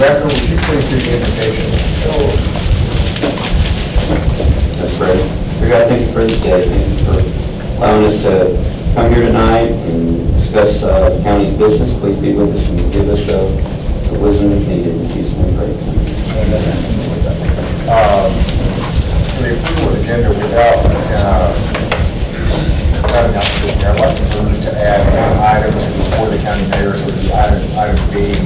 Rebecca, would you please do the invitation? That's great. We got to thank you for this day. Thank you for allowing us to come here tonight and discuss the county's business. Please be with us and give us the wisdom that's needed. In Jesus' name, pray. The approval of the agenda without cutting out the I'd like to move to add one item before the county mayor, so the item B,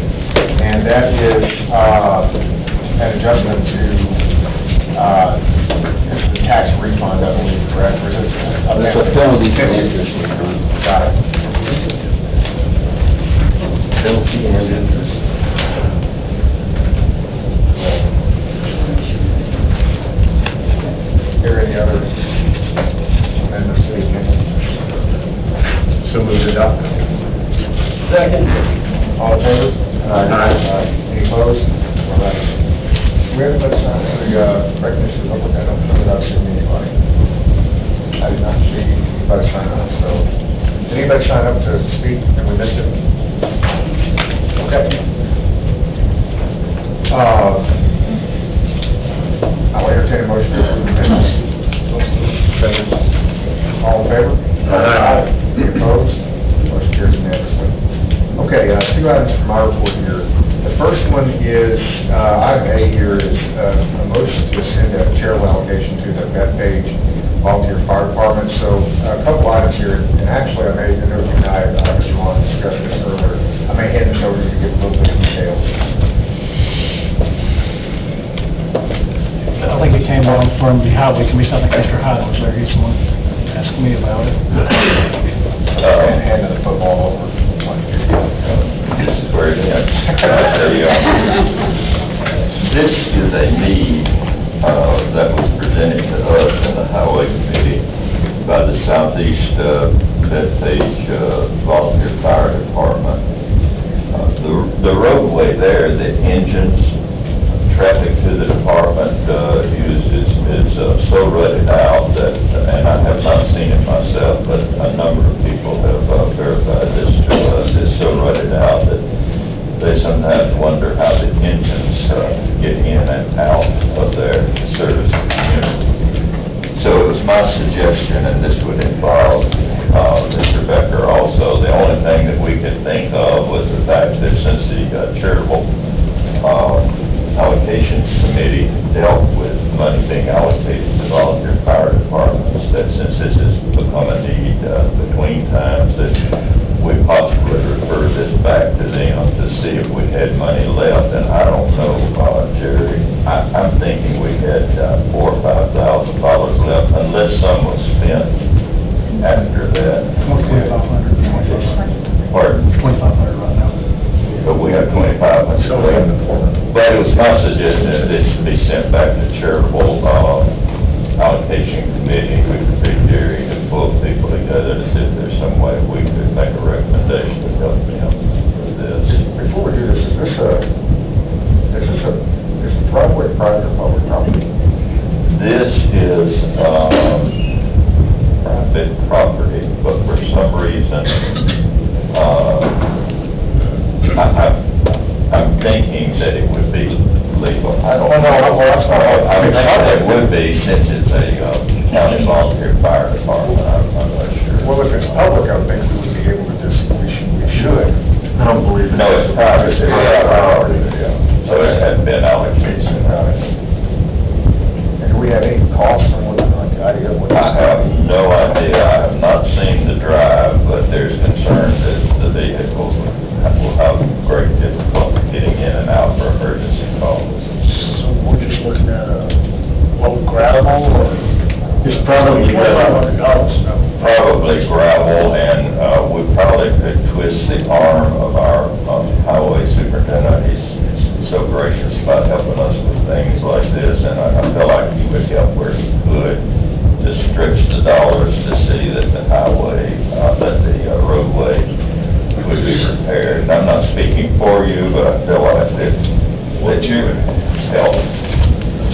and that is an adjustment to the tax refund, I believe, correct? Or is it That's a penalty for interest refund. Got it. Penalty and interest. Are there any other amendments to the agenda? So moved to adopt. Second. All in favor? Aye. Any opposed? All right. We have much time for the recognition of public. I don't know without seeing anybody. I did not see anybody sign up, so did anybody sign up to speak and we missed it? Okay. I'll entertain a motion to approve the minutes. Second. All in favor? Aye. Any opposed? Motion carries unanimously. Okay, two items from our report here. The first one is, item A here is a motion to send a charitable allocation to the Vet Page Volunteer Fire Department. So a couple items here, and actually I may, I know you and I obviously want to discuss this earlier. I may hand this over to you to give a little bit of detail. I think it came on from the Highway Commission. I think Mr. Hyde was there. He's the one asking me about it. And handing the football over. This is where it is. This is a need that was presented to us in the Highway Committee by the Southeast Bethpage Volunteer Fire Department. The roadway there, the engines, traffic to the department uses is so rutted out that, and I have not seen it myself, but a number of people have verified this to us, it's so rutted out that they sometimes wonder how the engines get in and out of their service community. So it was my suggestion, and this would involve Mr. Becker also. The only thing that we could think of was the fact that since the charitable allocations committee dealt with money being allocated to volunteer fire departments, that since this has become a need between times, that we possibly refer this back to them to see if we had money left. And I don't know, Jerry, I'm thinking we had $4,000 or $5,000 left, unless some was spent after that. $2,500. Pardon? $2,500 right now. But we have 25. But it was my suggestion that this should be sent back to charitable allocation committee. We could be Jerry and pull people together to see if there's some way we could make a recommendation to help them with this. Before we do this, is the driveway private or public property? This is private property, but for some reason, I'm thinking that it would be legal. I don't know. I think it would be, since it's a county volunteer fire department. I'm not sure. Well, if it's public, I would think we would be able to just, we should. I don't believe it. No, it's private. It's private property. So there had been allocation. And do we have any costs on what, like, the idea of what? I have no idea. I have not seen the drive, but there's concern that the vehicles will have great difficulty getting in and out for emergency calls. So we're just looking at a low gravel, or? It's probably probably gravel, and we probably could twist the arm of our highway superintendent. He's so gracious about helping us with things like this, and I feel like he would help where he could to stretch the dollars to see that the highway, that the roadway would be repaired. And I'm not speaking for you, but I feel like that you would help.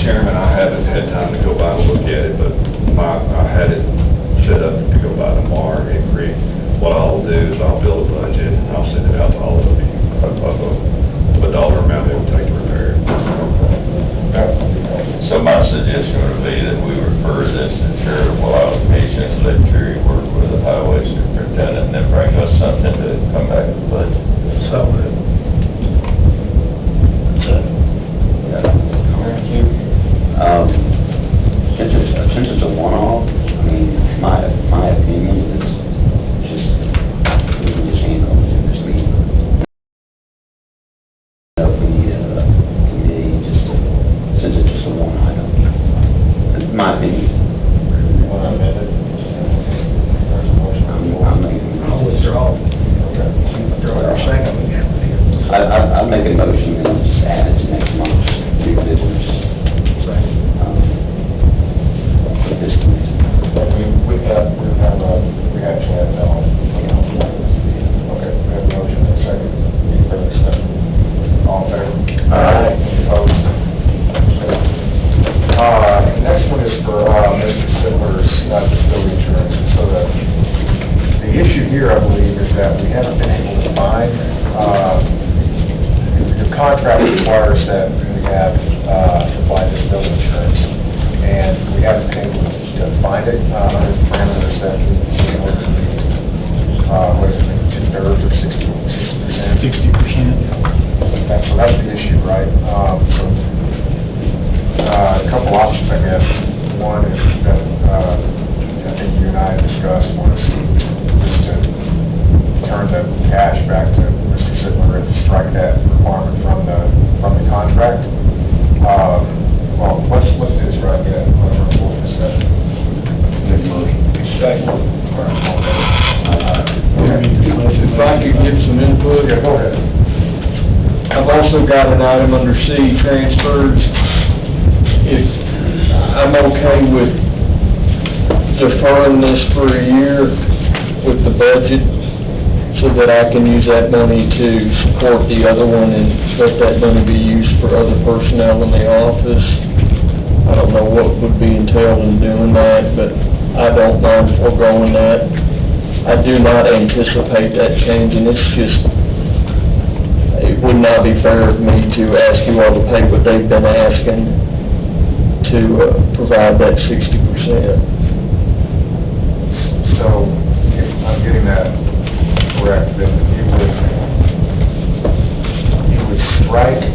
Chairman, I haven't had time to go by and look at it, but I had it set up to go by tomorrow and agree. What I'll do is I'll build a budget and I'll send it out to all of you, of the dollar amount it would take to repair it. That would be helpful. So my suggestion would be that we refer this to charitable allocations, let Terry work with the highway superintendent, and then bring us something to come back to budget. So, Since it's a one-off, I mean, my opinion is just, we can just handle it in this meeting. If we need a committee, just to, since it's just a one item, that's my opinion. Want to amend it? There's a motion on the floor. I'm making, I'll withdraw. Okay. Withdraw your second, we have to do. I'll make a motion and just add it to next month's new business. With this committee. We actually have that on. Okay, we have a motion and a second. Any further discussion? All in favor? Aye. Opposed? The next one is for Mr. Sidler's disability insurance. So the issue here, I believe, is that we haven't been able to find, your contract requires that we have supply disability insurance, and we haven't been able to find it under the parameters that we ordered to meet. What is it, 2/3 or 60%? 60%. That's the issue, right? A couple options, I guess. One is that, I think you and I discussed, one is just to turn the cash back to Mr. Sidler and strike that requirement from the contract. Well, let's do this right here, on full discussion. Second. If If I could get some input. Yeah, go ahead. I've also got an item under C, transfers. If I'm okay with deferring this for a year with the budget, so that I can use that money to support the other one and let that money be used for other personnel in the office. I don't know what would be entailed in doing that, but I don't mind foregoing that. I do not anticipate that changing. It's just, it would not be fair of me to ask you all to pay what they've been asking to provide that 60%. So, if I'm getting that correct, then you would strike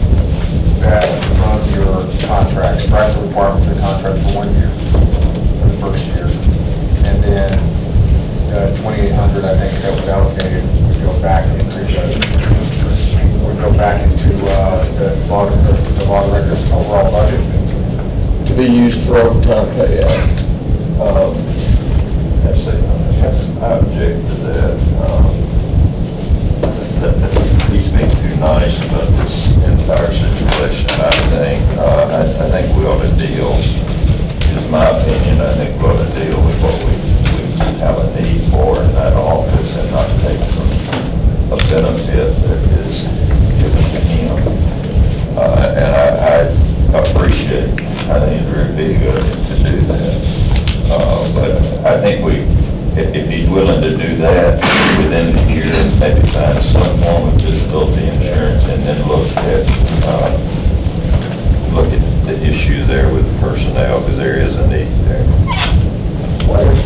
that from your contract, strike the requirement for the contract for 1 year, for the first year, and then the 2,800, I think, that was allocated, would go back into the law director's overall budget. To be used for overtime payout. I object to that. He's being too nice about this entire situation, I think we ought to deal, is my opinion, I think we ought to deal with what we have a need for in that office and not take from a benefit that is given to him. And I appreciate, I think it's very big of him to do that. But I think if he's willing to do that within the year, maybe find some form of disability insurance and then look at the issue there with the personnel, because there is a need there. What is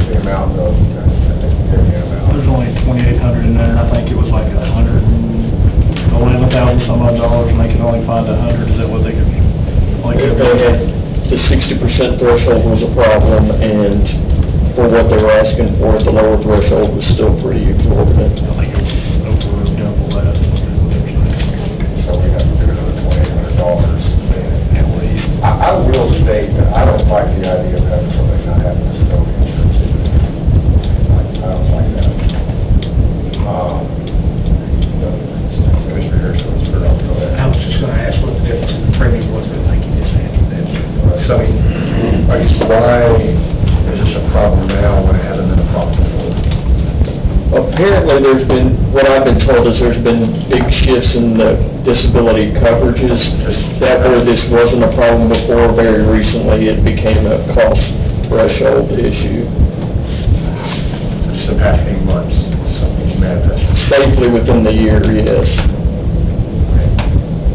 the amount of, I think you gave me an amount. There's only 2,800 in there, and I think it was like $111,000 some odd dollars, and they could only find 100, is that what they could? The 60% threshold was a problem, and for what they were asking for, the lower threshold was still pretty exorbitant. I think it was over double that. So we have to do another $2,800 at least. I will state that I don't like the idea of having somebody not having disability insurance. I don't like that. Commissioner Harrison, let's put it on, go ahead. I was just going to ask what the difference in the premium was, but I think you just answered that. So, I guess why is this a problem now when it hasn't been a problem before? Apparently, what I've been told is there's been big shifts in the disability coverages. That where this wasn't a problem before, very recently, it became a cost threshold issue. Just the past 8 months, something's manifested. Safely within the year, yes.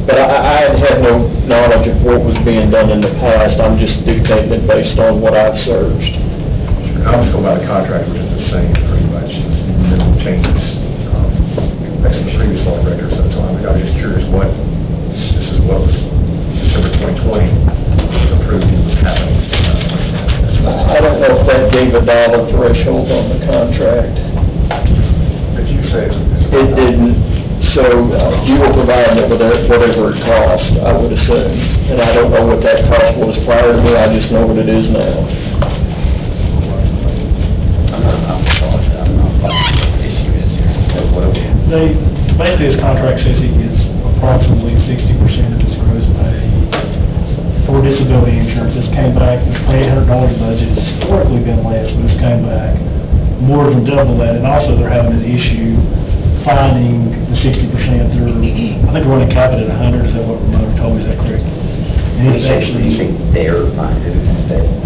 But I had no knowledge of what was being done in the past, I'm just dictating it based on what I've searched. I'm just going by the contract, which is the same pretty much, minimal changes, based on the previous law records at the time. I was just curious this is what was December 2020 approved and was happening. I don't know if that gave a dollar threshold on the contract. Did you say? It didn't, so you were providing it with whatever it cost, I would assume. And I don't know what that cost was prior to me, I just know what it is now. I'm not following what the issue is here. Basically, his contract says he gets approximately 60% of his gross pay for disability insurance. This came back, this $800 budget, it's historically been less, but this came back more than double that, and also they're having an issue finding the 60%. I think we're running cap it at 100, is that what Ramona told me, is that correct? And it's actually, They're fine,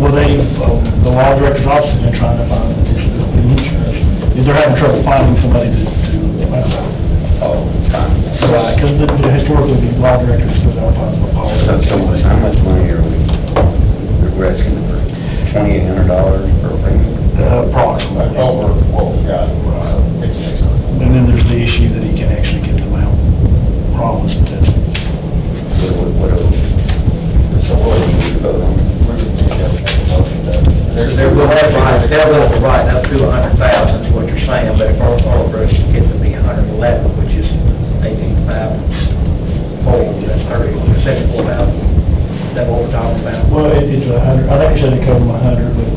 well, the law director's office has been trying to find the disability insurance. They're having trouble finding somebody to oh, fine. right, because historically, the law directors still don't find the policy. So how much money are we're asking for? $2,800 per premium? Approximately. Over what we got, And then there's the issue that he can actually get the amount promised to. So what do we need to vote on? They're willing to provide up to 100,000 is what you're saying, but if our for us to get to be 111, which is 18,000 full, that's 74,000. Is that what we're talking about? Well, it's 100, I think you said it covered 100, but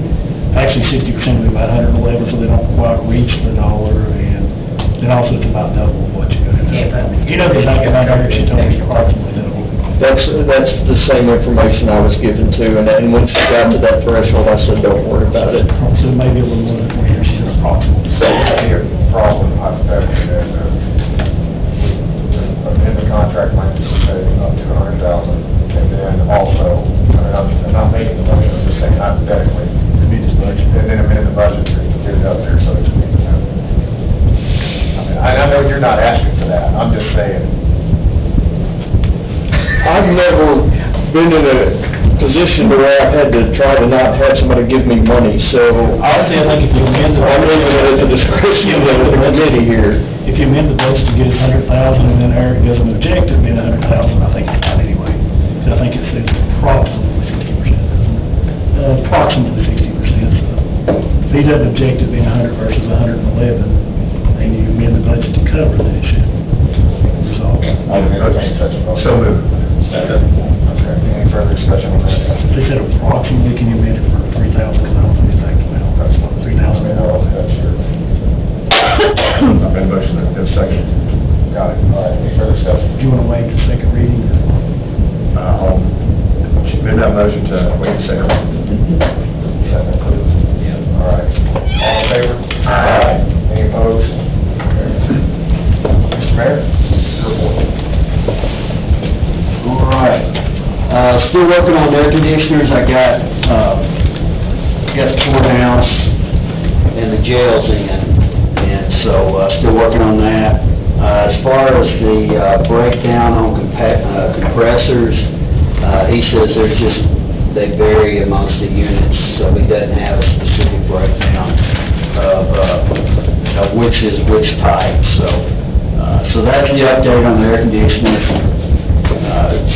actually 60% would be about 111, so they don't quite reach the dollar, and then also it's about double what you got. You know, the second I heard, she told me approximately double. That's the same information I was given to, and when she got to that threshold, I said, don't worry about it. So maybe a little more than 20 years, she said approximately. So, here, problem, hypothetically, in the contract language, we say up to 100,000, and then also, I'm not making the motion, I'm just saying hypothetically, and then amend the budget to get it up there, so it's, I know you're not asking for that, I'm just saying. I've never been in a position to where I've had to try to not have somebody give me money, so Honestly, I think if you amend the I'm leaving it at the discretion of the committee here. If you amend the budget to get it 100,000 and then Eric doesn't object to being 100,000, I think it's fine anyway. So I think it says approximately 60%. Approximately 60%. So if he doesn't object to being 100 versus 111, and you amend the budget to cover, then it should resolve. So moved. Okay, any further discussion on that? They said approximately, can you amend it for 3,000, because I don't think it's exact amount. That's what, 3,000. That's your. I've been motion, then second. Got it, all right, any further discussion? Do you want to waive the second reading? I'll amend that motion to waive the second. Second, please. Yeah. All right, all in favor? Aye. Any opposed? Mr. Mayor, your report. All right. Still working on air conditioners. I got the courthouse and the jails in, and so still working on that. As far as the breakdown on compressors, he says they vary amongst the units, so he doesn't have a specific breakdown of which is which type. So that's the update on the air conditioners.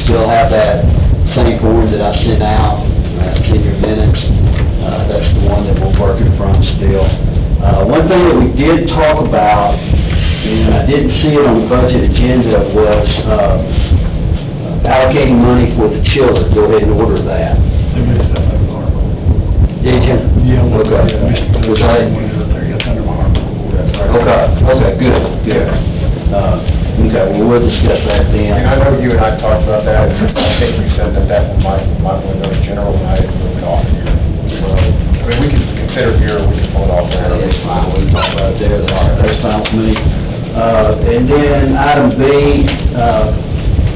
Still have that same form that I sent out, it's in your minutes. That's the one that we're working from still. One thing that we did talk about, and I didn't see it on the budget agenda, was allocating money for the children. Go ahead and order that. They missed that under Marble. Did you? Yeah, look, Okay. there's already one there, yes, under Marble. Okay, good. Okay, well, we'll discuss that then. And I know you and I talked about that, and I think we said that might want to go to general, and I didn't move it off here. So, I mean, we can consider it here, or we can pull it off there. That's fine, we can talk about it there, that's fine with me. And then item B,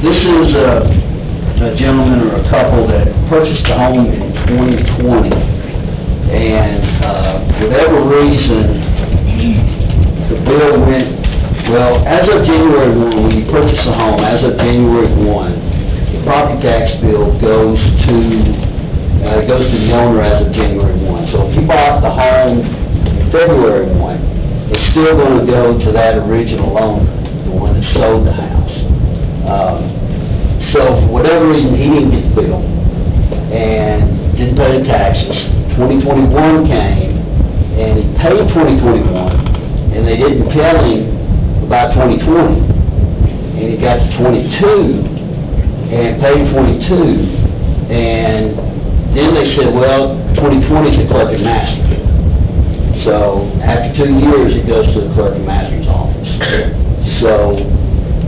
this is a gentleman or a couple that purchased a home in 2020, and for whatever reason, the bill went Well, as of January 1, when you purchase a home, as of January 1, the property tax bill goes to the owner as of January 1. So if you bought the home February 1, it's still going to go to that original owner, the one that sold the house. So for whatever reason, he didn't get the bill and didn't pay the taxes. 2021 came, and he paid 2021, and they didn't tell him about 2020. And he got to 22, and paid 22, and then they said, well, 2020 is the clerk and master. So after 2 years, it goes to the clerk and master's office. So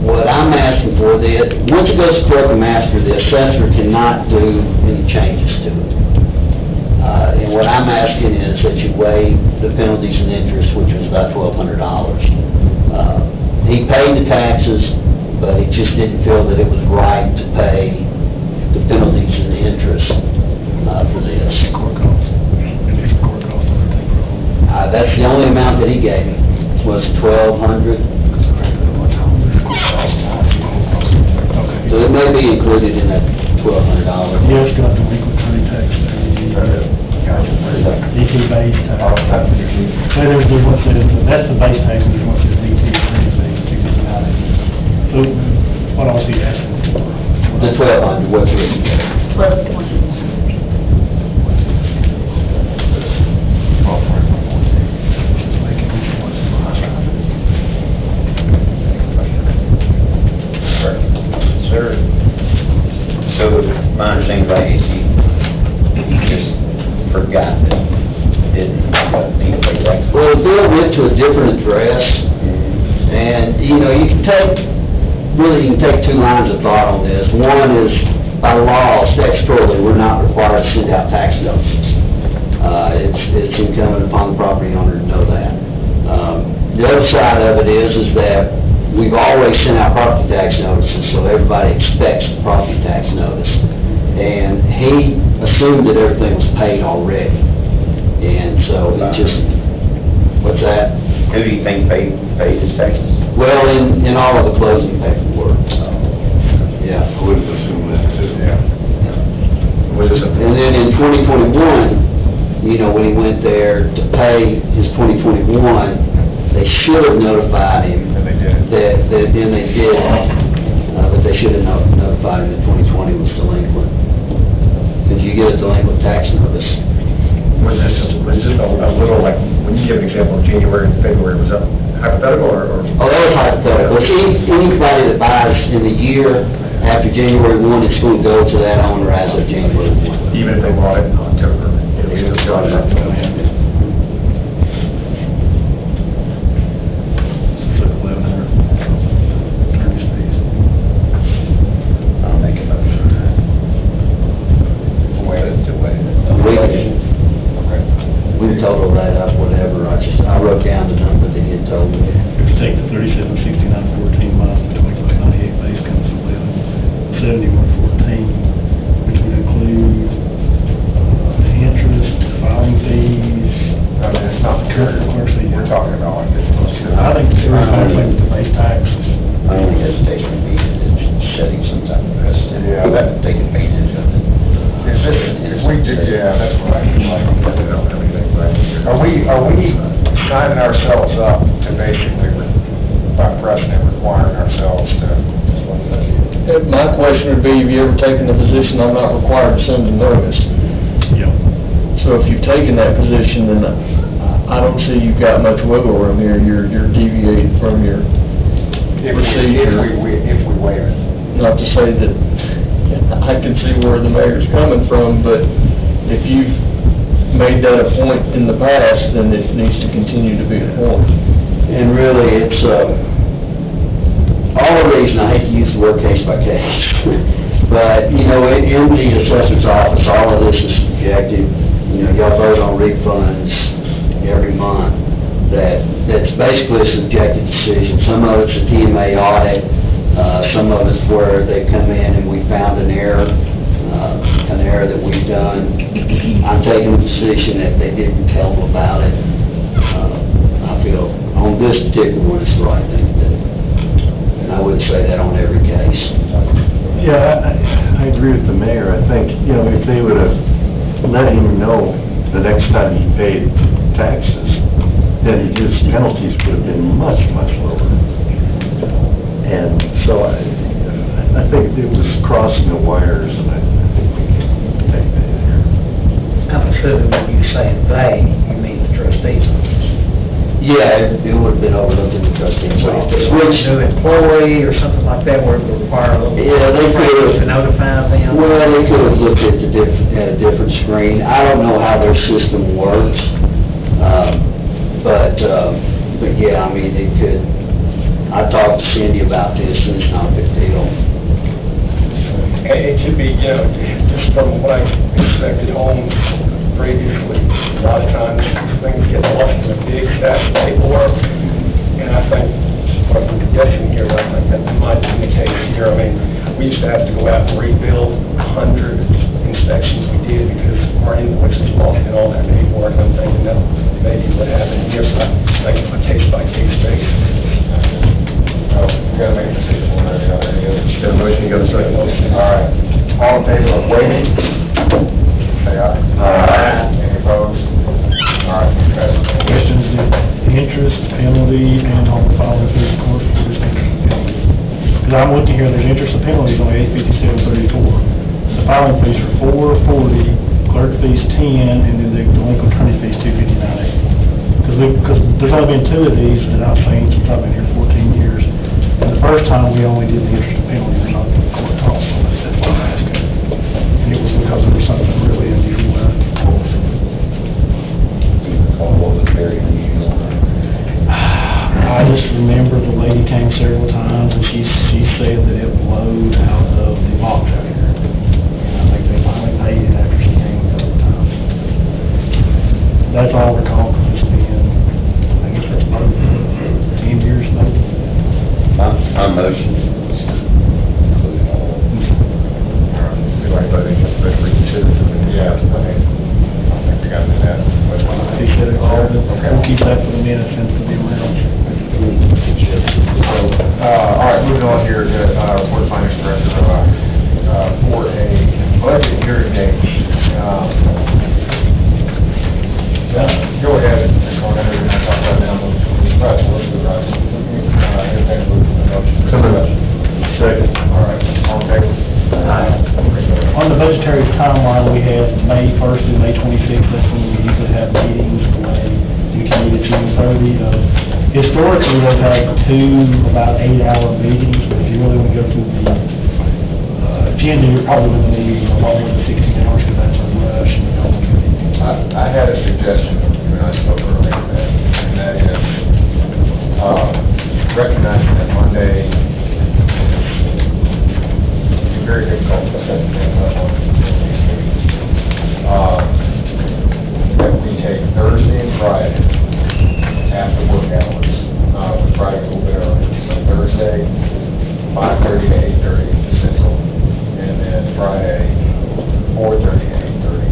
what I'm asking for, once it goes to clerk and master, the assessor cannot do any changes to it. And what I'm asking is that you waive the penalties and interest, which was about $1,200. He paid the taxes, but he just didn't feel that it was right to pay the penalties and the interest for this. Court costs. Court costs. That's the only amount that he gave me, was $1,200. Okay. So it may be included in that $1,200. Yeah, it's got delinquent attorney tax there. DT base tax. So there's one says, that's the base tax, and there's one says DT attorney fees, $259. So what else are you asking for? The $1,200, what's it? Sir, so my understanding right is you just forgot that didn't pay tax. Well, the bill went to a different address, and, you know, you can take two lines of thought on this. One is, by law, statutorily, we're not required to send out tax notices. It's incumbent upon the property owner to know that. The other side of it is that we've always sent out property tax notices, so everybody expects the property tax notice. And he assumed that everything was paid already. And so it just, what's that? Who do you think paid his taxes? Well, in all of the closing paperwork, so, yeah. I would assume that too. And then in 2021, you know, when he went there to pay his 2021, they should have notified him. And they did. And they did, but they should have notified him that 2020 was delinquent. Did you get a delinquent tax notice? Was this a little, like, when you give an example of January and February, was that hypothetical or? Oh, that was hypothetical. Anybody that buys in the year after January 1, it's going to go to that owner as of January 1. Even if they bought it in October? I'll make a motion. We total that up, whatever, I wrote down the number that he had told me. If you take the 3769.14 minus the 2598 base comes to 1171.14, which would include interest, filing fees. I mean, it's not the current, we're talking about like this. I think the serious conflict with the base tax. My only hesitation would be setting some type of precedent. Yeah, that- Take advantage of it. If we do, yeah, that's right. Are we signing ourselves up to basically, by precedent, requiring ourselves to? My question would be, have you ever taken the position, I'm not required to send a notice? Yeah. So if you've taken that position, then I don't see you've got much wiggle room here. You're deviating from your procedure. If we waive it. Not to say that I can see where the mayor's coming from, but if you've made that a point in the past, then it needs to continue to be a point. And really, it's, all the reason, I hate to use the word case by case, but, you know, in the assessor's office, all of this is subjective. You know, y'all vote on refunds every month. That's basically a subjective decision. Some of it's a TMA audit, some of it's where they come in and we found an error that we've done. I'm taking the position that they didn't tell them about it. I feel on this particular one, it's the right thing to do. And I wouldn't say that on every case. Yeah, I agree with the mayor. I think, you know, if they would have let him know the next time he paid taxes, then his penalties would have been much, much lower. And so I think it was crossing the wires, and I think we can take that here. I'm assuming when you say they, you mean the trustees. Yeah, it would have been overlooked in the trustee's office, Which which, new employee or something like that, where it would require a little. Yeah, they could have- To notify them. well, they could have looked at at a different screen. I don't know how their system works, but yeah, I mean, it could, I talked to Cindy about this, and it's not a big deal. It should be, you know, just from what I expected home previously, a lot of times things get lost in a big stack of paperwork, and I think, what I'm guessing here, I think that might be the case here. I mean, we used to have to go out and rebuild 100 inspections we did because our invoices lost in all that paperwork. I'm thinking that maybe what happened here, so I think it's a case-by-case basis. Oh, you gotta make a decision one or the other. Got a motion, you got a second? All right. All in favor of waiving? Say aye. Aye. Any opposed? All right, passes. Questions, the interest, penalty, and on the filing fees, of course, for this interest and penalty. Because I'm looking here, there's interest and penalties on $857.34. The filing fees are $440, clerk fees $10, and then the delinquent attorney fees $259.80. Because there's only been 2 of these that I've seen since I've been here 14 years. And the first time, we only did the interest and penalty, and not the court costs, so that's why I'm asking. And it was because there was something really unusual about it. I just remember the lady came several times, and she said that it blowed out of the box out here. And I think they finally paid it after she came a couple times. That's all I recall, because it's been, I guess that's about 10 years maybe. My motion. Anybody voting, let's reconsider. Yeah, I think we got to do that. He said it all, we'll keep that for the minutes and for the amount. All right, moving on here to report of finance director for a budget year-to-date. Go ahead and go ahead and talk about now. Right, what's the right? Second. All right, all in favor? On the budgetary timeline, we have May 1st through May 26th, that's when we usually have meetings, the way we can meet at June 30. Historically, we've had 2 about 8-hour meetings, but if you really want to go through the agenda, you're probably going to need a lot more than 16 hours, because that's a rush. I had a suggestion when I spoke earlier, and that is recognizing that Monday is very difficult to set the that we take Thursday and Friday after work hours, with Friday a little bit early. So Thursday, 5:30 to 8:30 Central, and then Friday, 4:30 to 8:30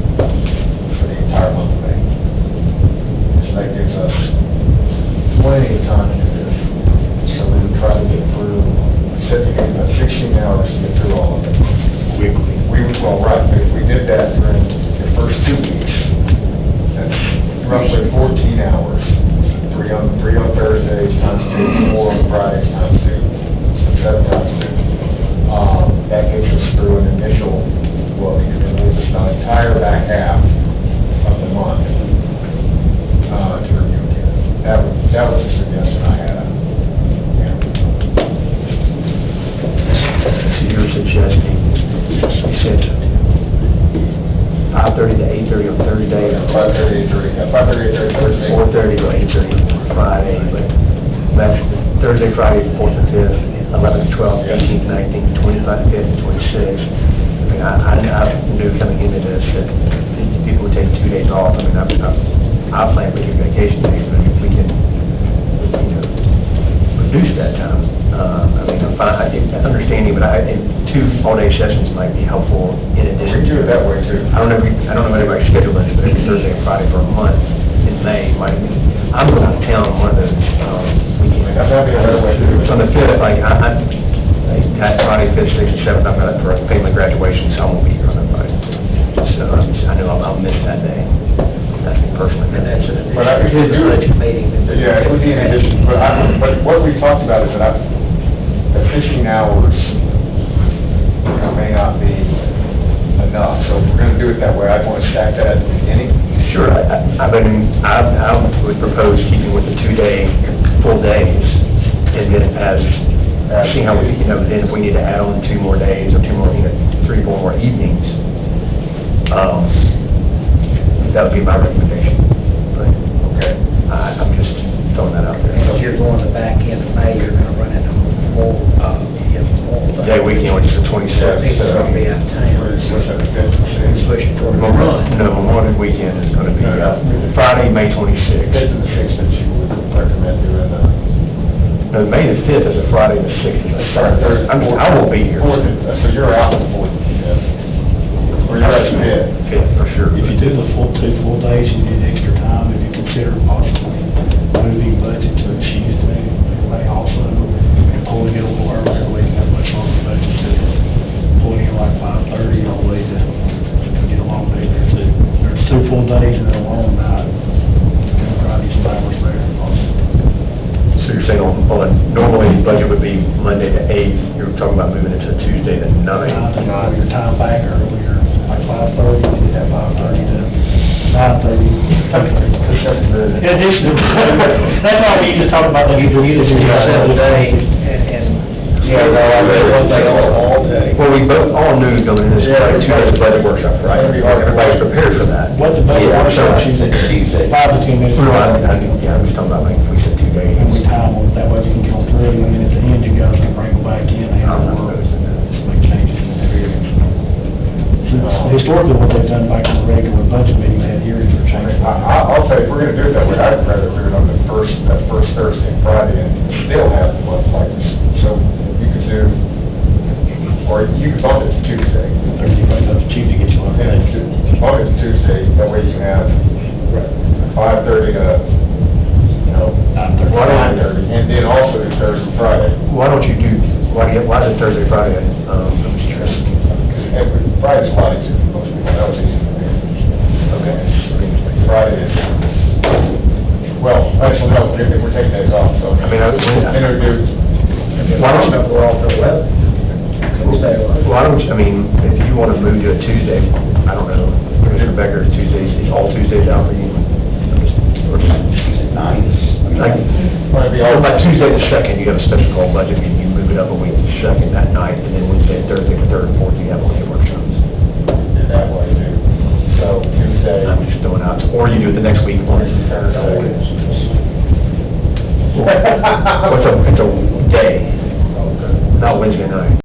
for the entire month of May. So that gives us plenty of time to do this. So we would try to get through, said we gave about 16 hours to get through all of it. Weekly. Well, right, but if we did that during the first 2 weeks, that's roughly 14 hours. 3 on Thursdays, times 2, 4 on Fridays, times 2, so 7 times 2. That gets us through an initial, well, you can move this the entire back half of the month to review again. That was a suggestion I had. So you're suggesting, you said 5:30 to 8:30 on Thursday, or 5:30 to 8:30 Thursday. 4:30 to 8:30 on Friday, but that's Thursday, Friday, 4th and 5th, 11th, 12th, 18th, 19th, 25th, 26th. I mean, I knew coming into this that people would take 2 days off. I mean, I plan for 2 vacation days, but if we can, reduce that time. I mean, I'm fine, I understanding, but I think 2 all-day sessions might be helpful in We addition. can do it that way too. I don't know everybody's schedule, but every Thursday and Friday for a month, in May, I'm going out of town on one of those, weekends. That'd be a better way to do it. So on the 5th, like, that Friday, 5th, 6th, and 7th, I've got it for a family graduation, so I won't be here on that Friday. So I know I'll miss that day. That's me personally. And that's an But I think we do it. budget meeting. Yeah, it would be in addition, but what we talked about is that the 15 hours, may not be enough, so if we're gonna do it that way, I'd wanna stack that at the beginning. Sure, I would propose keeping with the 2-day, full days, and then see how we, then if we need to add on 2 more days, or 2 more, 3, 4 more evenings, that would be my recommendation. But, Okay. I'm just throwing that out there. If you're going to the back end of May, you're gonna run into more, Day weekend, which is the 26th. People are gonna be out of town. What's that, the 5th, It's pushing toward the run. No, Memorial Weekend is going to be Friday, May 26th. 5th and the 6th that you would recommend doing, No, May the 5th is a Friday, the 6th is a Saturday. I won't be here. So you're out the 4th, yeah. Or you're at the 5th. 5th, for sure. If you do the two full days, you need extra time, if you consider possibly moving budget to a Tuesday, may also, pulling it a little earlier, we can have much longer budget to pulling in like 5:30 all the way to get a long day there too. There's 2 full days and then a long night, and Friday some hours there. So you're saying normally the budget would be Monday the 8th, you're talking about moving it to Tuesday the 9th? Pull your time back earlier, like 5:30, you did that 5:30 to 9:30. In addition, that's why we used to talk about the usage of your 7 days. Yeah, no, I really want that all day. Well, we both all knew going into this, like, 2 days budget workshop, right? Everybody's prepared for that. What the budget Yeah, workshop, sure. she's at 5 to 10 minutes. Yeah, I'm just talking about like, if we said 2 days. And we time on it, that way we can go through, and then at the end, you guys can bring them back in, and I'm not opposed to that. just make changes in that area. Historically, what they've done back in the regular budget meeting, they had hearings for changes. I'll tell you, if we're gonna do it that way, I'd rather do it on that first Thursday and Friday, and still have the month like this. So you could do, or you could bump it to Tuesday. Thursday, Friday, that's cheap to get you on that. And bump it to Tuesday, that way you can have 5:30 to, 9:30, and then also do Thursday, Friday. Why don't you do, why is it Thursday, Friday? I'm just curious. Friday's a lot easier for most people, that was easy for me. Okay. Friday is, well, actually, no, we're taking days off, so. I mean, Interview. Why don't you, We're off the 11th. why don't you, I mean, if you want to move to a Tuesday, I don't know, Commissioner Becker, Tuesdays, is all Tuesdays out for you? Or Tuesday nights. like, or like Tuesday the 2nd, you have a special call budget meeting, you move it up a week, the 2nd that night, and then Wednesday, Thursday, the 3rd, and 4th, you have all your workshops. Do that way, too. So Tuesday. I'm just throwing out, or you do it the next week, or it's Thursday. it's a day, not Wednesday night.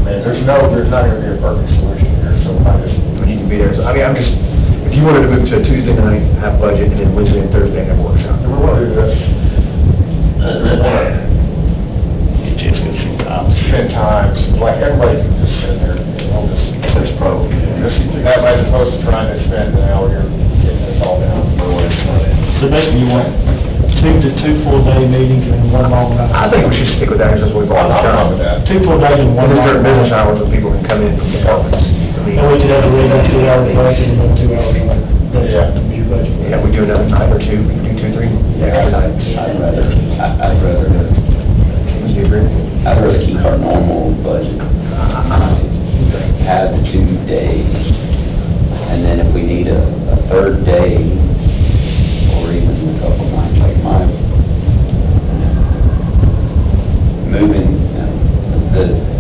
There's not gonna be a perfect solution here, so I just. When you can be there, so, I mean, I'm just, if you wanted to move to a Tuesday night, have budget, and then Wednesday and Thursday have workshop. We want to do this. We want It's just gonna see time. to spend time, like, everybody can just sit there, That's probably, that as opposed to trying to spend an hour here getting this all down. So basically, you want 2 full-day meetings and 1 long night. I think we should stick with that, because that's what we've I'm always not done. with that. 2 full days and 1 Because long during business night. hours, when people can come in from departments. I mean, And we could have a regular 2-hour budget and then 2 hours on that. Yeah. Your budget. yeah, we do another night or 2, we can do 2, 3 extra nights. I'd rather Would you agree? I'd rather keep our normal budget. Have the 2 days, and then if we need a 3rd day, or even a couple nights like mine, moving,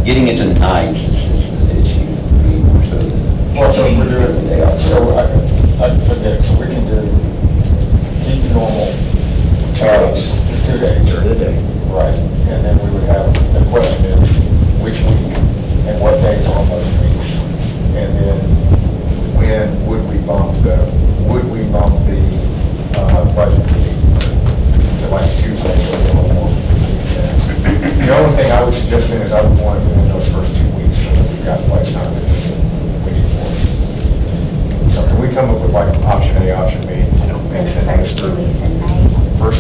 getting it to nights is the issue, I mean, more so than. Well, so if we're doing, Day off. so I forget, so we can do, keep the normal, 2 days. During the day. Right, and then we would have, the question is, which week and what days on those weeks? And then when would we bump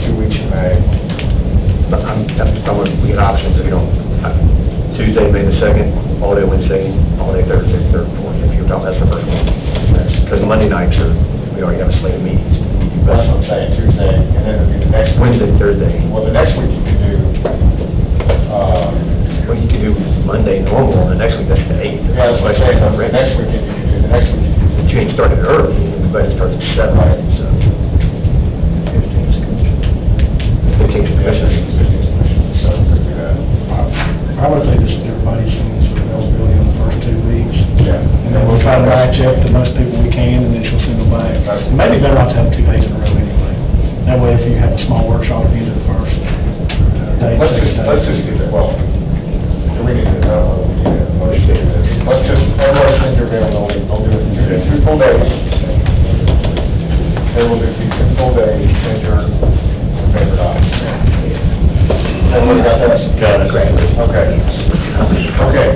2 weeks in May. But I'm we get options if you don't, Tuesday, May the 2nd, all day Wednesday, all day Thursday, 3rd, 4th, if you're talking, that's the first one. Because Monday nights we already have a slate of meetings. That's what I'm saying, Tuesday, and then it'll be the next week. Wednesday, Thursday. Well, the next week you can do, Well, you can do Monday normal, and the next week, that's the 8th. yeah, that's what I'm saying, the next week you can do, the next week you can do. But you ain't started early, the budget starts at 7, Right. so. 15's commission. So, could do that. I would say just everybody's seen sort of eligibility on the first 2 weeks. Yeah. And then we'll try to match up to most people we can, and then she'll send them back. Maybe better not to have 2 days in a row anyway. That way, if you have a small workshop at the end of the first day, Let's just get that, well, do we need to, motion to do this? Let's just, everybody send your availability, don't do it, you do 2 full days. They will do 2 full days, send your favorite option. Everybody got that? Got it. Okay. Okay,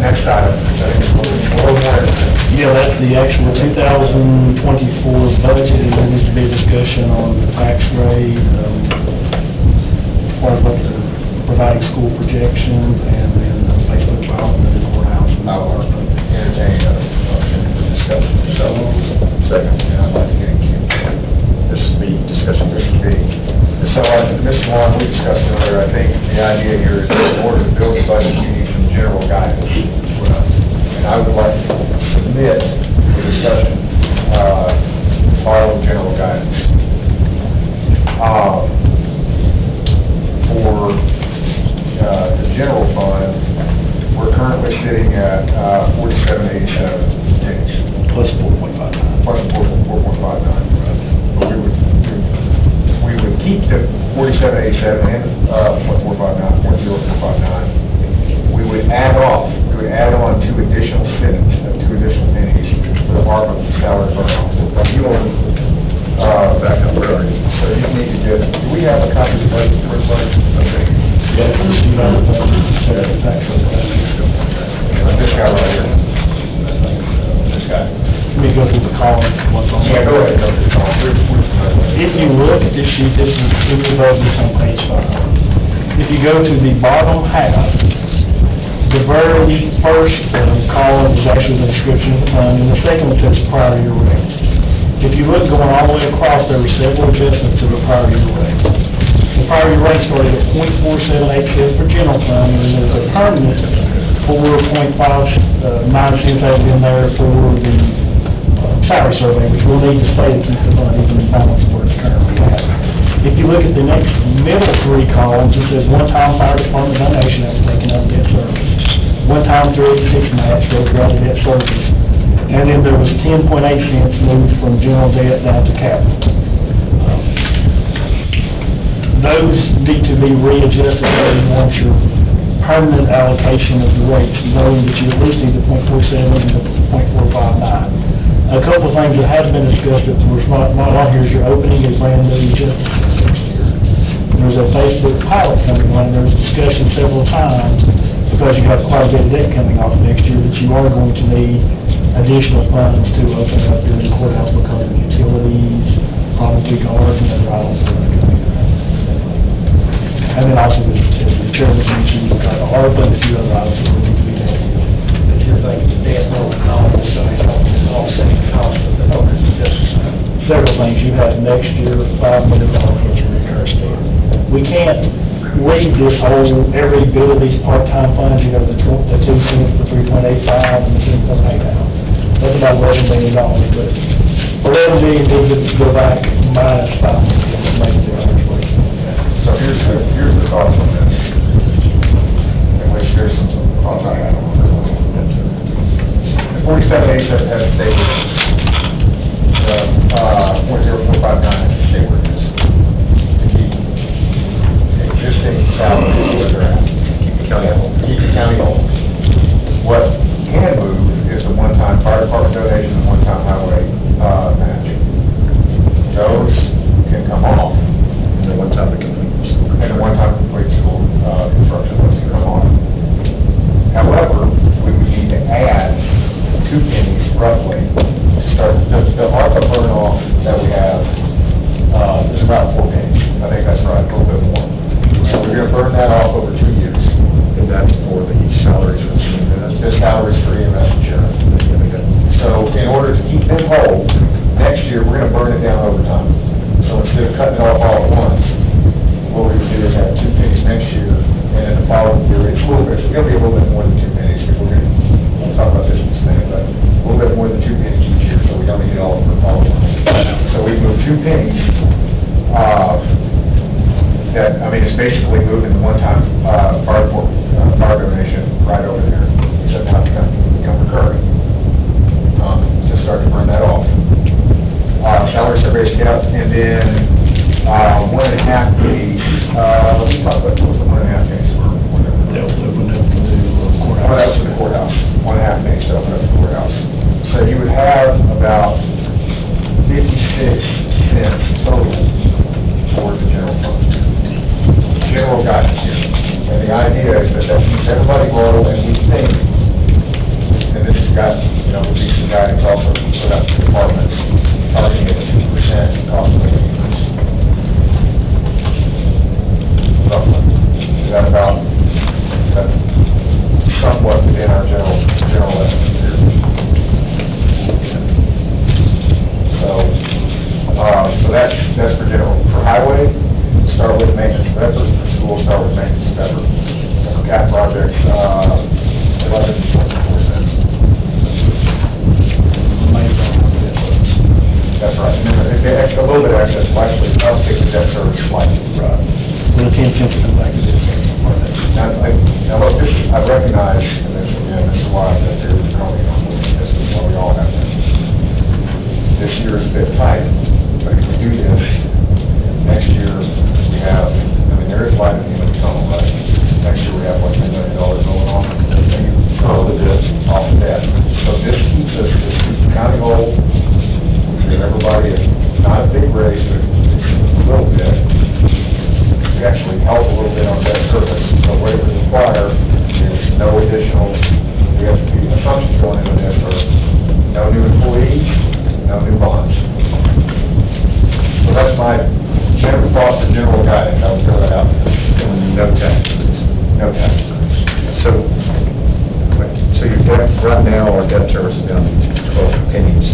next item, I think it's a little more. Yeah, that's the actual 2024 budget, and there needs to be a discussion on the tax rate, as far as what the providing school projections, and then Facebook development in the courthouse. I will entertain a motion for discussion. So, second, and I'd like to get this will be discussion, this will be. So, Mr. Warren, we discussed earlier, I think the idea here is that in order to build a budget, you need some general guidance. And I would like to submit for discussion, following general guidance. For the general fund, we're currently sitting at 4787 Plus 4.59. plus 4.59. But we would keep the 4787 and 0.459, 0.0459. We would add on 2 additional pennies for the ARPA salary burn-off. You want back up early, so you need to get, do we have a copy of the budget for the budget? Okay. Yeah, This guy right here. This guy. Let me go through the columns, what's on. Yeah, go ahead, go through the column. If you look at this sheet, this is in your budget on page 5. If you go to the bottom half, the very first column is actually the description of the fund, and the second one says prior year rates. If you look going all the way across, there were several adjustments to the prior year rate. The prior year rate started at .478 for general fund, and there's a permanent 4.59 cents added in there for the salary survey, which will need to stay to keep the fund even in balance where it's currently at. If you look at the next middle 3 columns, it says one-time fire department donation that was taken out of debt service, one-time 386 match that was out of debt service, and then there was 10.8 cents moved from general debt down to capital. Those need to be readjusted once your permanent allocation of the rates, knowing that you at least need the .47 and the .459. A couple of things that have been discussed that was not on here is your opening is brand new adjustments next year. There's a Facebook pilot coming on, and there's discussion several times, because you have quite a bit of debt coming off next year, that you are going to need additional funds to open up your new courthouse because of utilities, probably guards and other items that are coming around. And then also, as the chairman mentioned, you've got ARPA and a few other items that will need to be dealt with. But you're thinking debt no economy, so it's offsetting costs of the owners of justice. Several things. You have next year $5 million hit your recurring spend. We can't read this whole, every bit of these part-time funds, you know, the 2 cents, the 3.85, and the 10.8 now. That's about $11 million, but $11 million needs to go back minus $5 million to make the average rate. So here's the thoughts on this. And which there's some thoughts I have on this. 4787 has stayed with us. 0.0459 has stayed with us. To keep existing salaries where they're at. Keep the county whole. What can move is the one-time fire department donation and one-time highway match. Those it's basically moving the one-time, fire donation right over there, except now it's going to become recurring. Just start to burn that off. Salary survey scouts, and then, 1.5 days, let's talk about what the 1.5 days for. They'll open up the new courthouse. Oh, that's for the courthouse, 1.5 days to open up the courthouse. So you would have about 56 cents total for the general fund. General guidance here. And the idea is that keeps everybody low, and we think, and this has got, would be some guidance also put out to departments, targeting at 2% cost of living increase. Roughly. Is that about, somewhat within our general estimate here? So that's for general. For highway, start with maintenance of effort. For school, start with maintenance of effort. For cap projects, 11.24 cents. That's right. And then if they have a little bit of excess, we'll actually uptick the debt service slightly. Right. With a 10 cents to come back to this. Now, look, I recognize, and this is why I'm here with Tony on this, is why we all have to. This year is a bit tight, but if we do this, next year we have, there is light at the end of the tunnel, right? Next year we have, $10 million going on. Off the debt. Off the debt. So this keeps the county whole, we give everybody not a big raise, but a little bit. We actually help a little bit on debt service, so what it would require is no additional, we have to be assumptions going into this, or no new employees, no new bonds. So that's my general thoughts and general guidance. I will throw that out. No tax increase. No tax increase. So your debt, right now, our debt service is down to 12 pennies.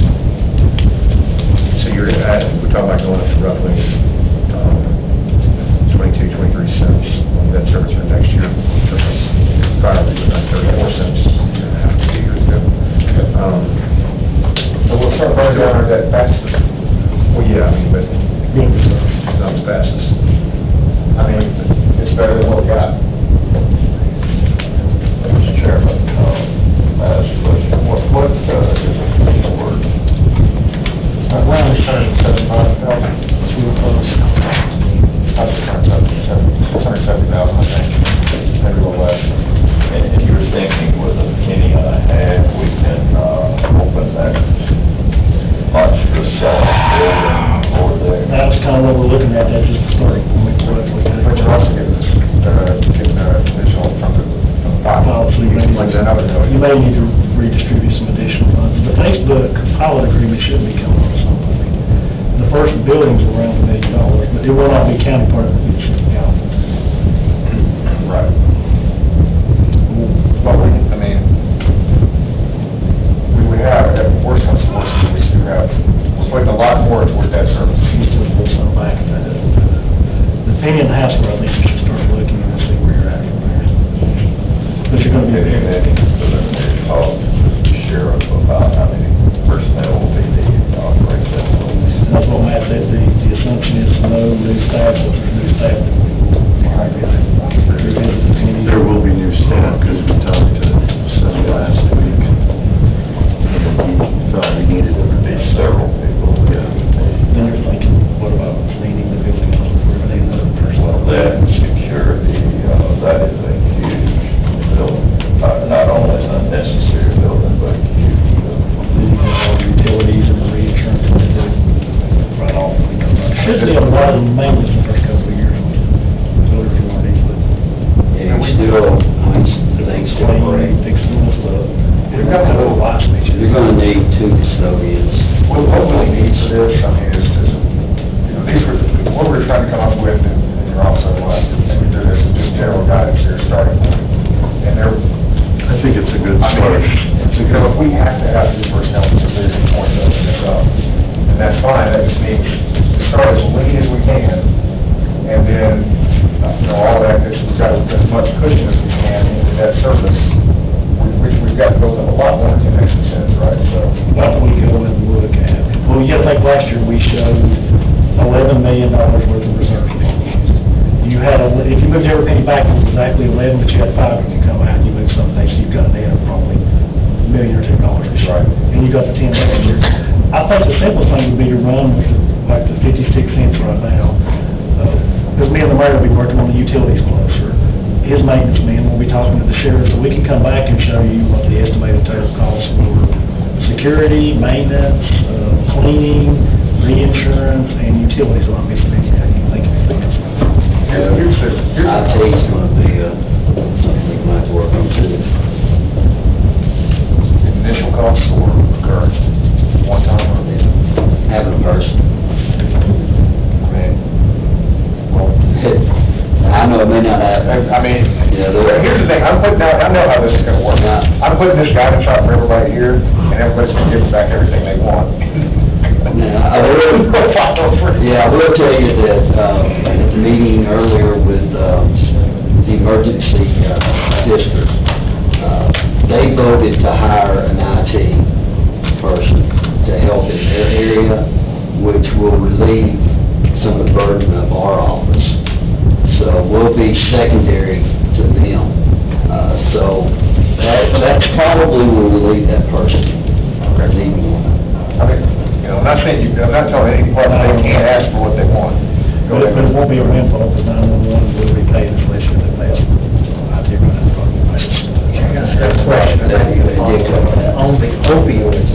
So we're talking about going up to roughly 22, 23 cents on debt service for next year. Prior to about 34 cents, 2 years ago. So we'll start burning down our debt faster. Well, yeah, but not as fast as. It's better than what we got. Mr. Chairman, I asked a question. What is the word? Around 175,000, that's real close. About 670,000, I think, maybe a little less. And you're thinking with a penny and a half, we can open that monstrous building over there? That's kind of what we're looking at, that's just the starting point. But you're also getting additional from the So you may need to redistribute some additional funds. The Facebook pilot agreement should be coming on something. The first building's around $1 million, but it will not be county part of the future county. Right. But we would have, at worst comes to worst, we still have, we're putting a lot more toward that service. You still pull some back. The penny and a half, I think you should start looking and see where you're at from there. But you're going to be Maybe that needs preliminary talk with the sheriff about how many personnel will be needed to operate that building. That's what Matt said, the assumption is no new staff, or new staff. There will be new staff, because we talked to some last week. And he thought we needed to be Several people. Yeah. Then you're thinking, what about cleaning the building out, or any other personnel? That security, that is a huge building, not only an unnecessary building, but a huge building. Utilities and the reinsurance, and they do right off. Should be a lot of maintenance the first couple of years. Builders are going to need to. Yeah, we things still break. Fix some of the stuff. We've got a little light switches. You're gonna need 2 custodians. What we need for this, is these were, what we're trying to come up with, and you're also, thinking through this, is just general guidance here, starting point. And there, I think it's a good start. if we have to have these personnel position points open this up, and that's fine, that just means to start as lean as we can, and then, all that, we've got as much cushion as we can into that service. We've got to build up a lot more than extra cents, right? So, What we go and look at, well, you think last year we showed $11 million worth of reserves being used. You had, if exactly 11, but you had 5 when you come out, and you move some things, you've got a net of probably $1 million or $2 this year. Right. And you got the 10 next year. I think the simplest thing would be to run with like the 56 cents right now. Because me and the mayor will be working on the utilities closer. His maintenance man will be talking to the sheriff, so we can come back and show you what the estimated total cost for security, maintenance, cleaning, reinsurance, and utilities on this thing. Here's the, IT is gonna be, something we might have to work on too. initial cost or recurring, one time or Having a person. I mean, well, I know it may not I happen. mean, Yeah, here's the thing, I'm putting out, I know how this is gonna work. Yeah. I'm putting this guidance out for everybody here, and everybody's gonna give back everything they want. Now, I will, yeah, I will tell you that, at the meeting earlier with, the emergency, district, they voted to hire an IT person to help in their area, which will relieve some of the burden of our office. So we'll be secondary to them. So that probably will relieve that person. Okay. I mean, you know, I'm not saying I'm not telling any department they can't ask for what they want. Go But ahead. it won't be a windfall, because 911 will be paid inflation if they pay us. I think we're not talking about it. That's a question on the opioids.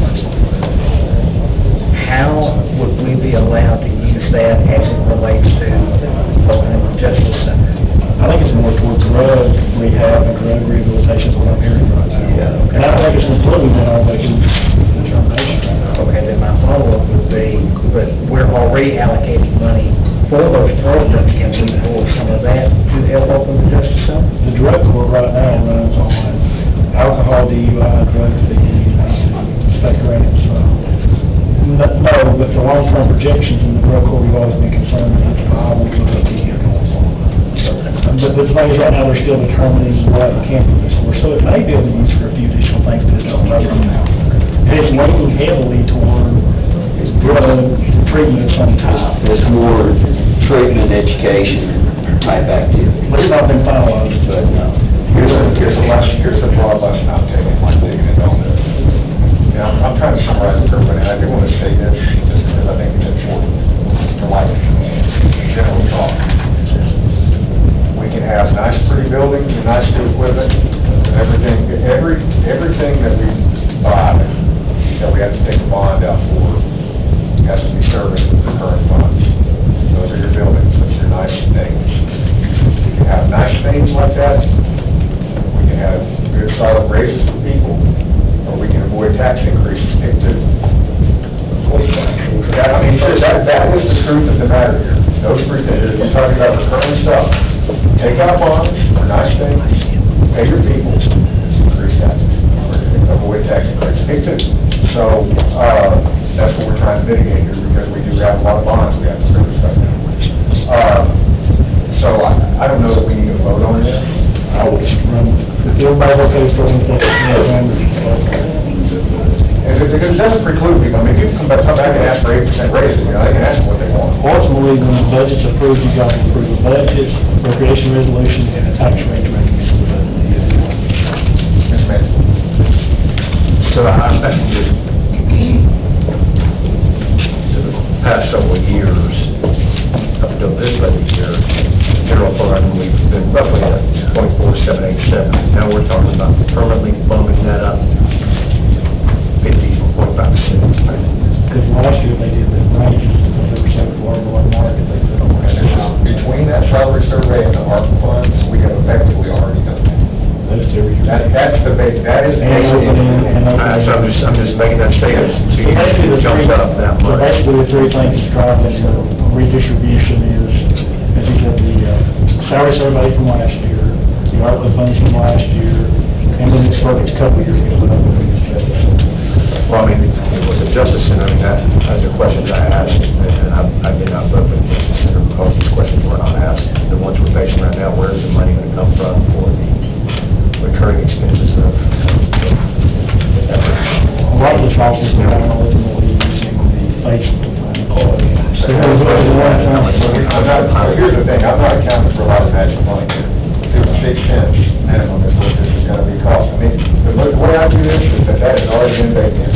How would we be allowed to use that as it relates to the Justice Center? I think it's more towards drug rehab and drug rehabilitation is what I'm hearing right now. Yeah. And I don't think it's included in our making determination right now. Okay, then my follow-up would be, but we're already allocating money for those programs. Can we pull some of that to help open the Justice Center? The drug court right now runs on alcohol, DUI, drugs, state grants. No, but the long-term projections in the drug court, we've always been concerned that it's viable to look at the going forward. But the thing is, right now, they're still determining what can be used for, so it may be able to be used for a few additional things, but it's not right now. And it's weighing heavily toward drug treatment of some type. It's more treatment, education type activity. But it's not been finalized, but, Here's a broad lesson I'm taking, like digging in on this. Now, I'm trying to summarize it for everybody, and I do want to say this, just because I think it's important to like general talk. We can have nice, pretty buildings and nice new equipment, everything that we buy, that we have to take a bond out for, has to be serviced with the current funds. Those are your buildings, those are your nice things. We can have nice things like that, we can have good solid raises for people, or we can avoid tax increases, pick two. I mean, that is the truth of the matter here. Those three things, if you're talking about recurring stuff, take out bonds for nice things, pay your people, increase taxes, or avoid tax increases, pick two. So, that's what we're trying to mitigate here, because we do have a lot of bonds we have to service right now. So, I don't know that we need to vote on this. I would just run, if everybody's okay with doing that, Because it doesn't preclude people, I mean, people come back and ask for 8% raises, you know, they can ask for what they want. ultimately, when the budget's approved, you got to approve the budget, appropriation resolution, and a tax rate recommended to the budget. Ms. Mayor. So I'm thinking that the past several years, up until this budget year, general fund, we've been roughly at 24,787. Now we're talking about permanently bumping that up 50.5%. Because last year, they did the ranges, because they were so far below market, they put on And between that salary survey and the ARPA funds, we have effectively already done that. those two years. That's the base, that is the And opening, and basic. opening. So I'm just making that statement, so you Basically, the jump three, up that much. basically, the three things driving the redistribution is, as you said, the salary survey from last year, the ARPA funds from last year, and then it's for a couple of years ago, but I believe it's just. Well, I mean, with the Justice Center, I mean, that's the questions I asked, and I did not vote for the Justice Center because these questions were not asked. The ones we're facing right now, where is the money going to come from for the recurring expenses of A lot of the offices are now ultimately using the face. So Here's the thing, I'm not accounting for a lot of magic money here. 50, the way I do this is that has already been baked in.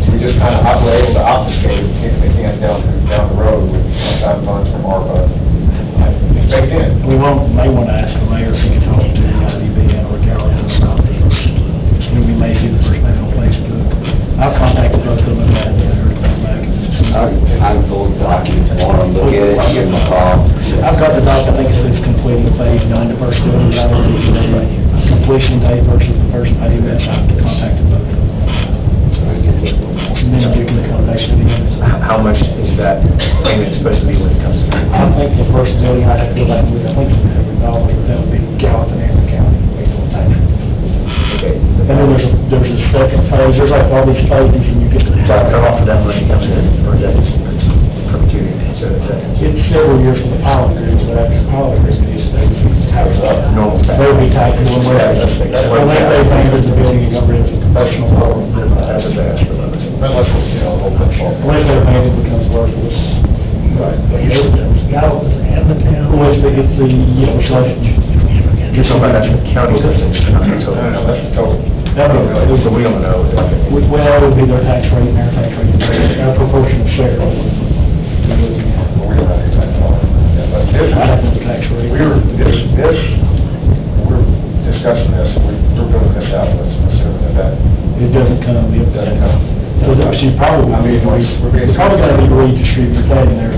We just kind of, we're able to obfuscate it, if they can, down the road with some funds from ARPA. It's baked in. We may want to ask the mayor if he can talk to the IDB or Carolyn or something. We may see the first name on Facebook. I've contacted both of them about it, and everything back. I'm full of documents, I want to look at it, give them a call. I've got the doc, I think it says completing phase 9, the first building, I already did the completion date versus the first payment, so I've contacted both of them. And then we can come back to the end. How much is that payment supposed to be when it comes to? I think the first building, I'd have to go back and look, I think it's $100, but that would be Gallatin and County, based on tax. Okay. And then there's a second phase, there's like all these phases, and you get to. So I cut off of that money comes in, or is that perpetuity? So is that? It's several years for the pilot agreement, but after the pilot agreement is, they would tax up. Normal tax. They would be taxed one way or the other. Unless they abandon the building and go into professional program. That's what they asked for. Unless, open for. Unless they abandon it becomes worthless. Right. Gallatin and the town. Well, it's the, You're talking about that's the county business, not the No, total. that's the total. So we don't know. Well, it would be their tax rate and their tax rate, our proportionate share. We don't have the exact number. Yeah, but this, I don't know the tax rate. we're discussing this, we're doing this out, let's assume that. It doesn't come, it Doesn't come. So that she probably, I mean, we're being. probably gonna need to redistribute that in there.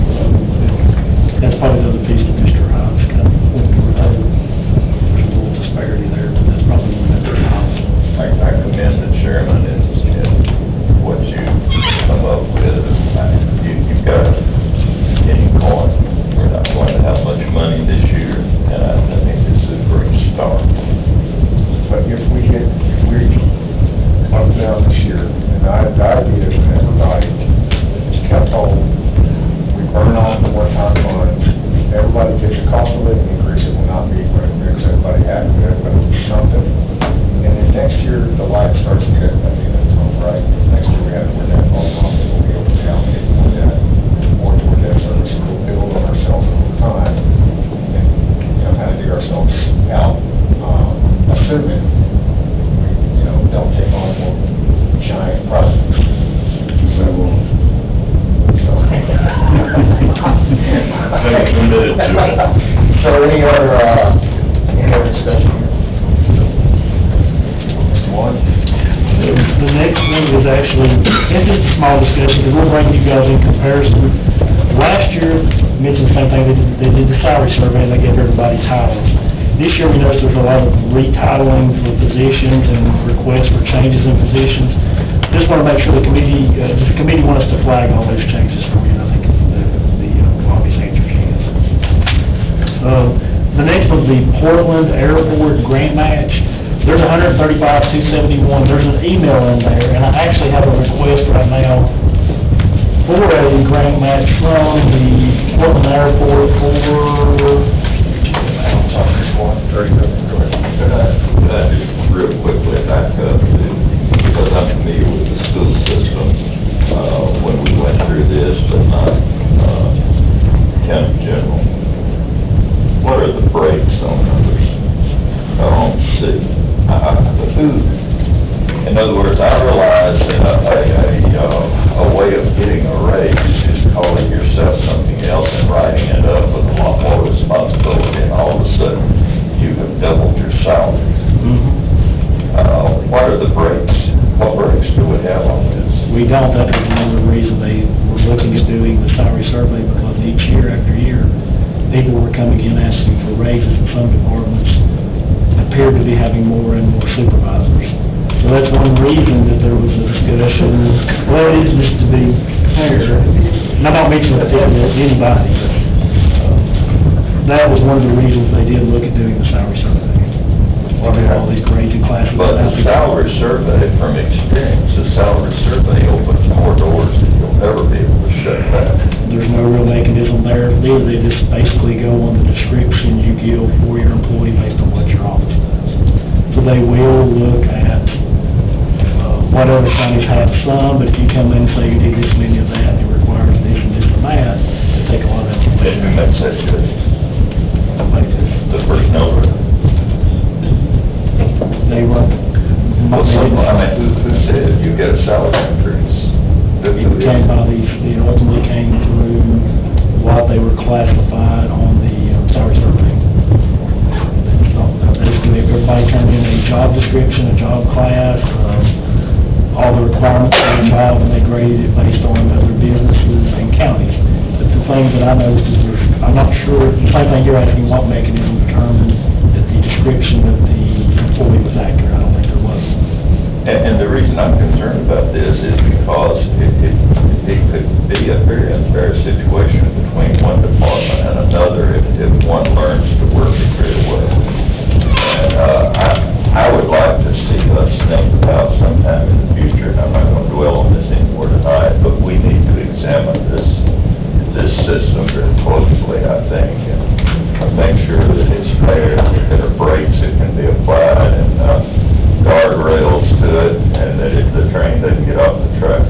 That's probably the other piece that Mr. Hines kind of, there's a little disparity there, but that's probably one of the Hines. I commend the chairman in what you come up with. You've got a getting going. We're not going to have much money this year, and I think this is a great start. But if we up down this year, and I did it with everybody, kept whole, we burn off the one-time funds, everybody gets a cost of living increase, it will not be, what makes everybody happy, but it'll be something. And then next year, the light starts to get at the end of the tunnel, right? Next year, we're that all off, and we'll be able to allocate more debt, more toward debt service, and we'll build on ourselves over time, and, kind of dig ourselves out, assuming we, don't take on more giant projects. So, committed to it. So any other discussion here? Mr. Warren? The next one is actually, it's just a small discussion, because we'll bring you guys in comparison. Last year, mentioned the same thing, they did the salary survey, and they gave everybody titles. This year, we noticed there's a lot of retitling for positions and requests for changes in positions. Just want to make sure the committee wants us to flag all those changes for you, and I think the obvious answer is. The next one is the Portland Airport Grant Match. There's $135,271. There's an email in there, and I actually have a request right now for a grant match from the Portland Airport for... Could I just real quickly back up, because I'm familiar with the school system, when we went through this, but not, county general. What are the breaks on others, on city? In other words, I realize that a way of getting a raise is calling yourself something else and writing it up with a lot more responsibility, and all of a sudden, you have doubled your salary. What are the breaks? What breaks do we have on this? We don't. That was another reason they were looking at doing the salary survey, because each year after year, people were coming in asking for raises in some departments, appeared to be having more and more supervisors. So that's one reason that there was a discussion. Well, it is just to be fair, and I'm not mentioning that to anybody, but that was one of the reasons they did look at doing the salary survey. All these grades and classes. But the salary survey, from experience, the salary survey opens more doors than you'll ever be able to shut back. There's no real mechanism there. They just basically go on the description you give for your employee based on what your office does. So they will look at what other counties have some, but if you come in and say you did this many of that, it requires this and this and that, they take a lot of that. And that's it, the first number. They run. Well, some job description, a job class, all the requirements for the job, and they graded it based on other businesses and counties. But the thing that I noticed is I'm not sure, the same thing you're asking, what mechanism determined that the description of the employee was accurate. I don't think there was. And the reason I'm concerned about this is because it could be a very unfair situation between one department and another if one learns to work it very well. And I would like to see us think about sometime in the future, and I'm not going to dwell on this anymore tonight, but we need to examine this system very closely, I think, and make sure that it's fair, that there are brakes that can be applied, and guardrails to it, and that if the train doesn't get off the track.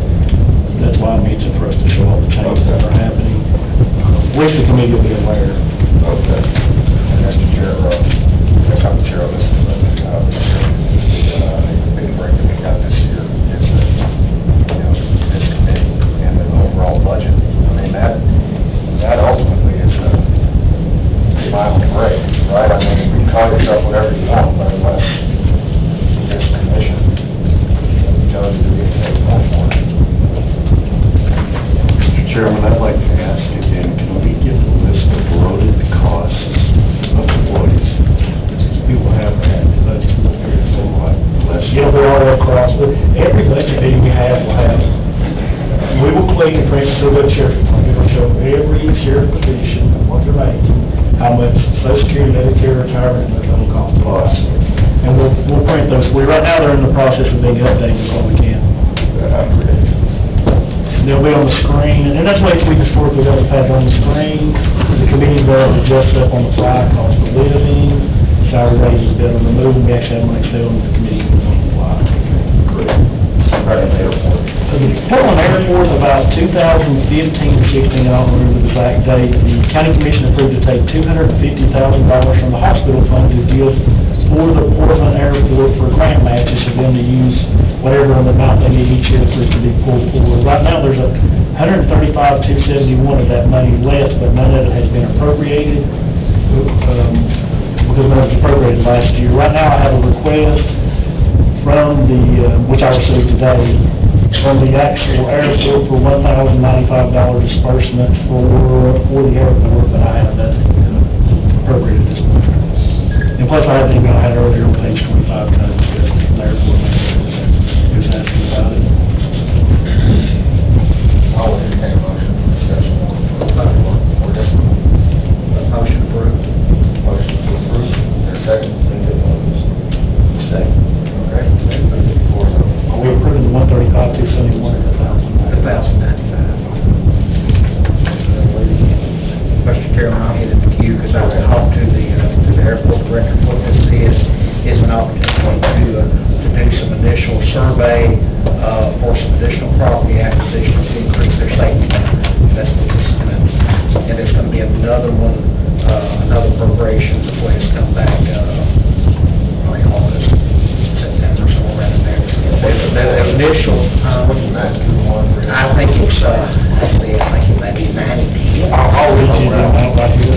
That's why I'm itching for us to show all the changes that are happening. Wish the committee will be aware. Okay. And Mr. Chair, I'm the chair of this, the big break that we got this year is this committee and the overall budget. I mean, that ultimately is the final break, right? I mean, you can call yourself whatever you want, but unless this commission tells you to be paid more for it. Mr. Chairman, I'd like to ask again, can we get the list of loaded costs of employees? People have that budget. Yeah, they're all across, but every budget meeting we have will have, we will click and press to the sheriff, it will show every sheriff position, what they're making, how much Social Security, Medicare, retirement, and the total cost. And we'll print those. Right now, they're in the process of being updated as well we can. They'll be on the screen, and that's what we historically done, we've had on the screen. The committee will adjust up on the fly, cost of living, salary raises, bill, and removing, we actually have them on Excel, and the committee will on the fly. Right at the airport. Portland Airport, about 2015 or 16, I don't remember the exact date, the county commission approved to take $250,000 from the hospital fund to give for the Portland Airport for grant matches for them to use whatever amount they need each year for it to be pulled forward. Right now, there's $135,271 of that money left, but none of it has been appropriated, because none of it was appropriated last year. Right now, I have a request from the, which I received today, from the actual airport for $1,095 disbursement for the airport, but I have nothing appropriated this month. And plus, I had the email I had earlier on page 25, kind of discussed from the airport, he was asking about it. I'll entertain a motion for discussion or just Motion approved. motion to approve. Is there a second? Second. Okay. Are we approving the 135,271 or the 1,000? Mr. Chairman, I'll hand it to you because I talked to the airport director. What this is an opportunity to do some initial survey for some additional property acquisitions to increase their safety. That's what this is going to, and it's going to be another one, anher appropriation when it's come back, probably August, September, somewhere around there. The initial, I think it's, actually, I think it may be 90. I'll read you the amount right here.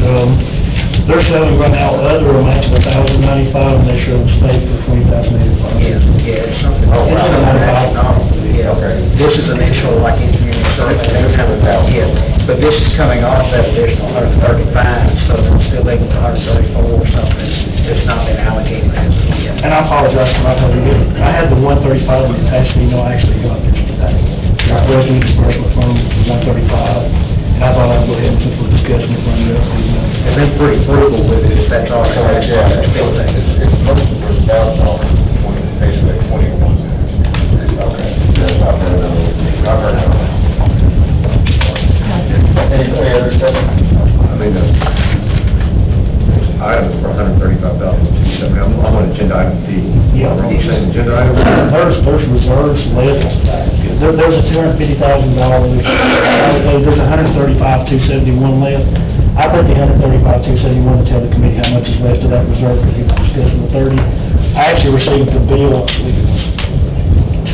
They're selling right now other amounts of $1,095, and they show the state for $20,085. Yeah, it's something. Oh, wow. Yeah, Okay. this is initial, like engineering survey, yeah, but this is coming off that additional 135, so they're still leaving the 134 or something, it's not been allocated as of yet. And I apologize for not having it. I had the 135 in the attached email, I actually got this today. My revenue disbursement from 135. And I thought I'd go ahead and since we're discussing it, run it up. They've been pretty frugal with it, if that's all right. It's posted for $1,000, basically 21 cents. Okay. Yes, I've heard of it. Any other discussion? I mean, the item for $135,000, I'm on agenda item D. Yeah. Wrong, same agenda item? There's reserves left. There's a $250,000, there's $135,271 left. I put the $135,271 to tell the committee how much is left of that reserve, because he was discussing the 30. I actually received the bill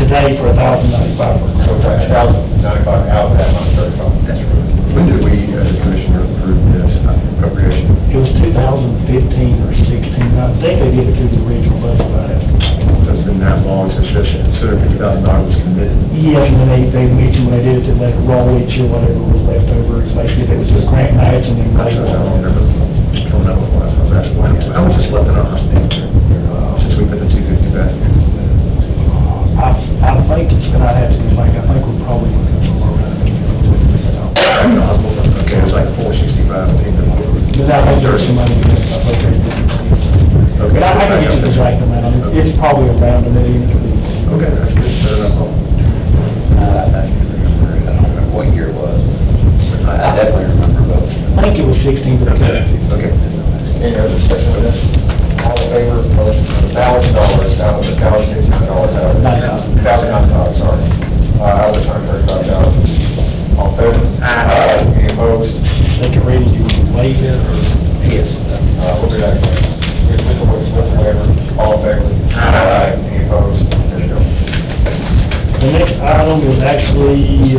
today for $1,095. So that's $1,095 out of that $135. That's right. When did we, as a commissioner, approve this appropriation? It was 2015 2015 or 16, I think they did it through the original budget, but I have to. It's been that long since this $250,000 was committed. Yes, and then they mentioned when they did it, to let it roll each year, whatever was left over, it's basically, if it was just grant nights and then. I don't remember coming up with one, so that's why. How much is left in our hospital since we put the $250 back? I think it's, and I'd have to think, I think we're probably looking somewhere around. Okay, it's like $465, I think. But I think there's some money in it, I think there's different. But I can get you the exact amount, it's probably around $1 million. Okay, that's good, set it up. I don't remember what year it was. I definitely remember both. I think it was 16 to 17. Okay. Any other discussion with this? All in favor of motion for $1,000 out of the $1,059 out of the $1,009, sorry. Out of the $135,000. All in favor? Aye. Any opposed? They can read it, you can waive it, or? Yes. We'll do that again. If we can waive the waiver, all in favor? Aye. Any opposed? There you go. The next item is actually,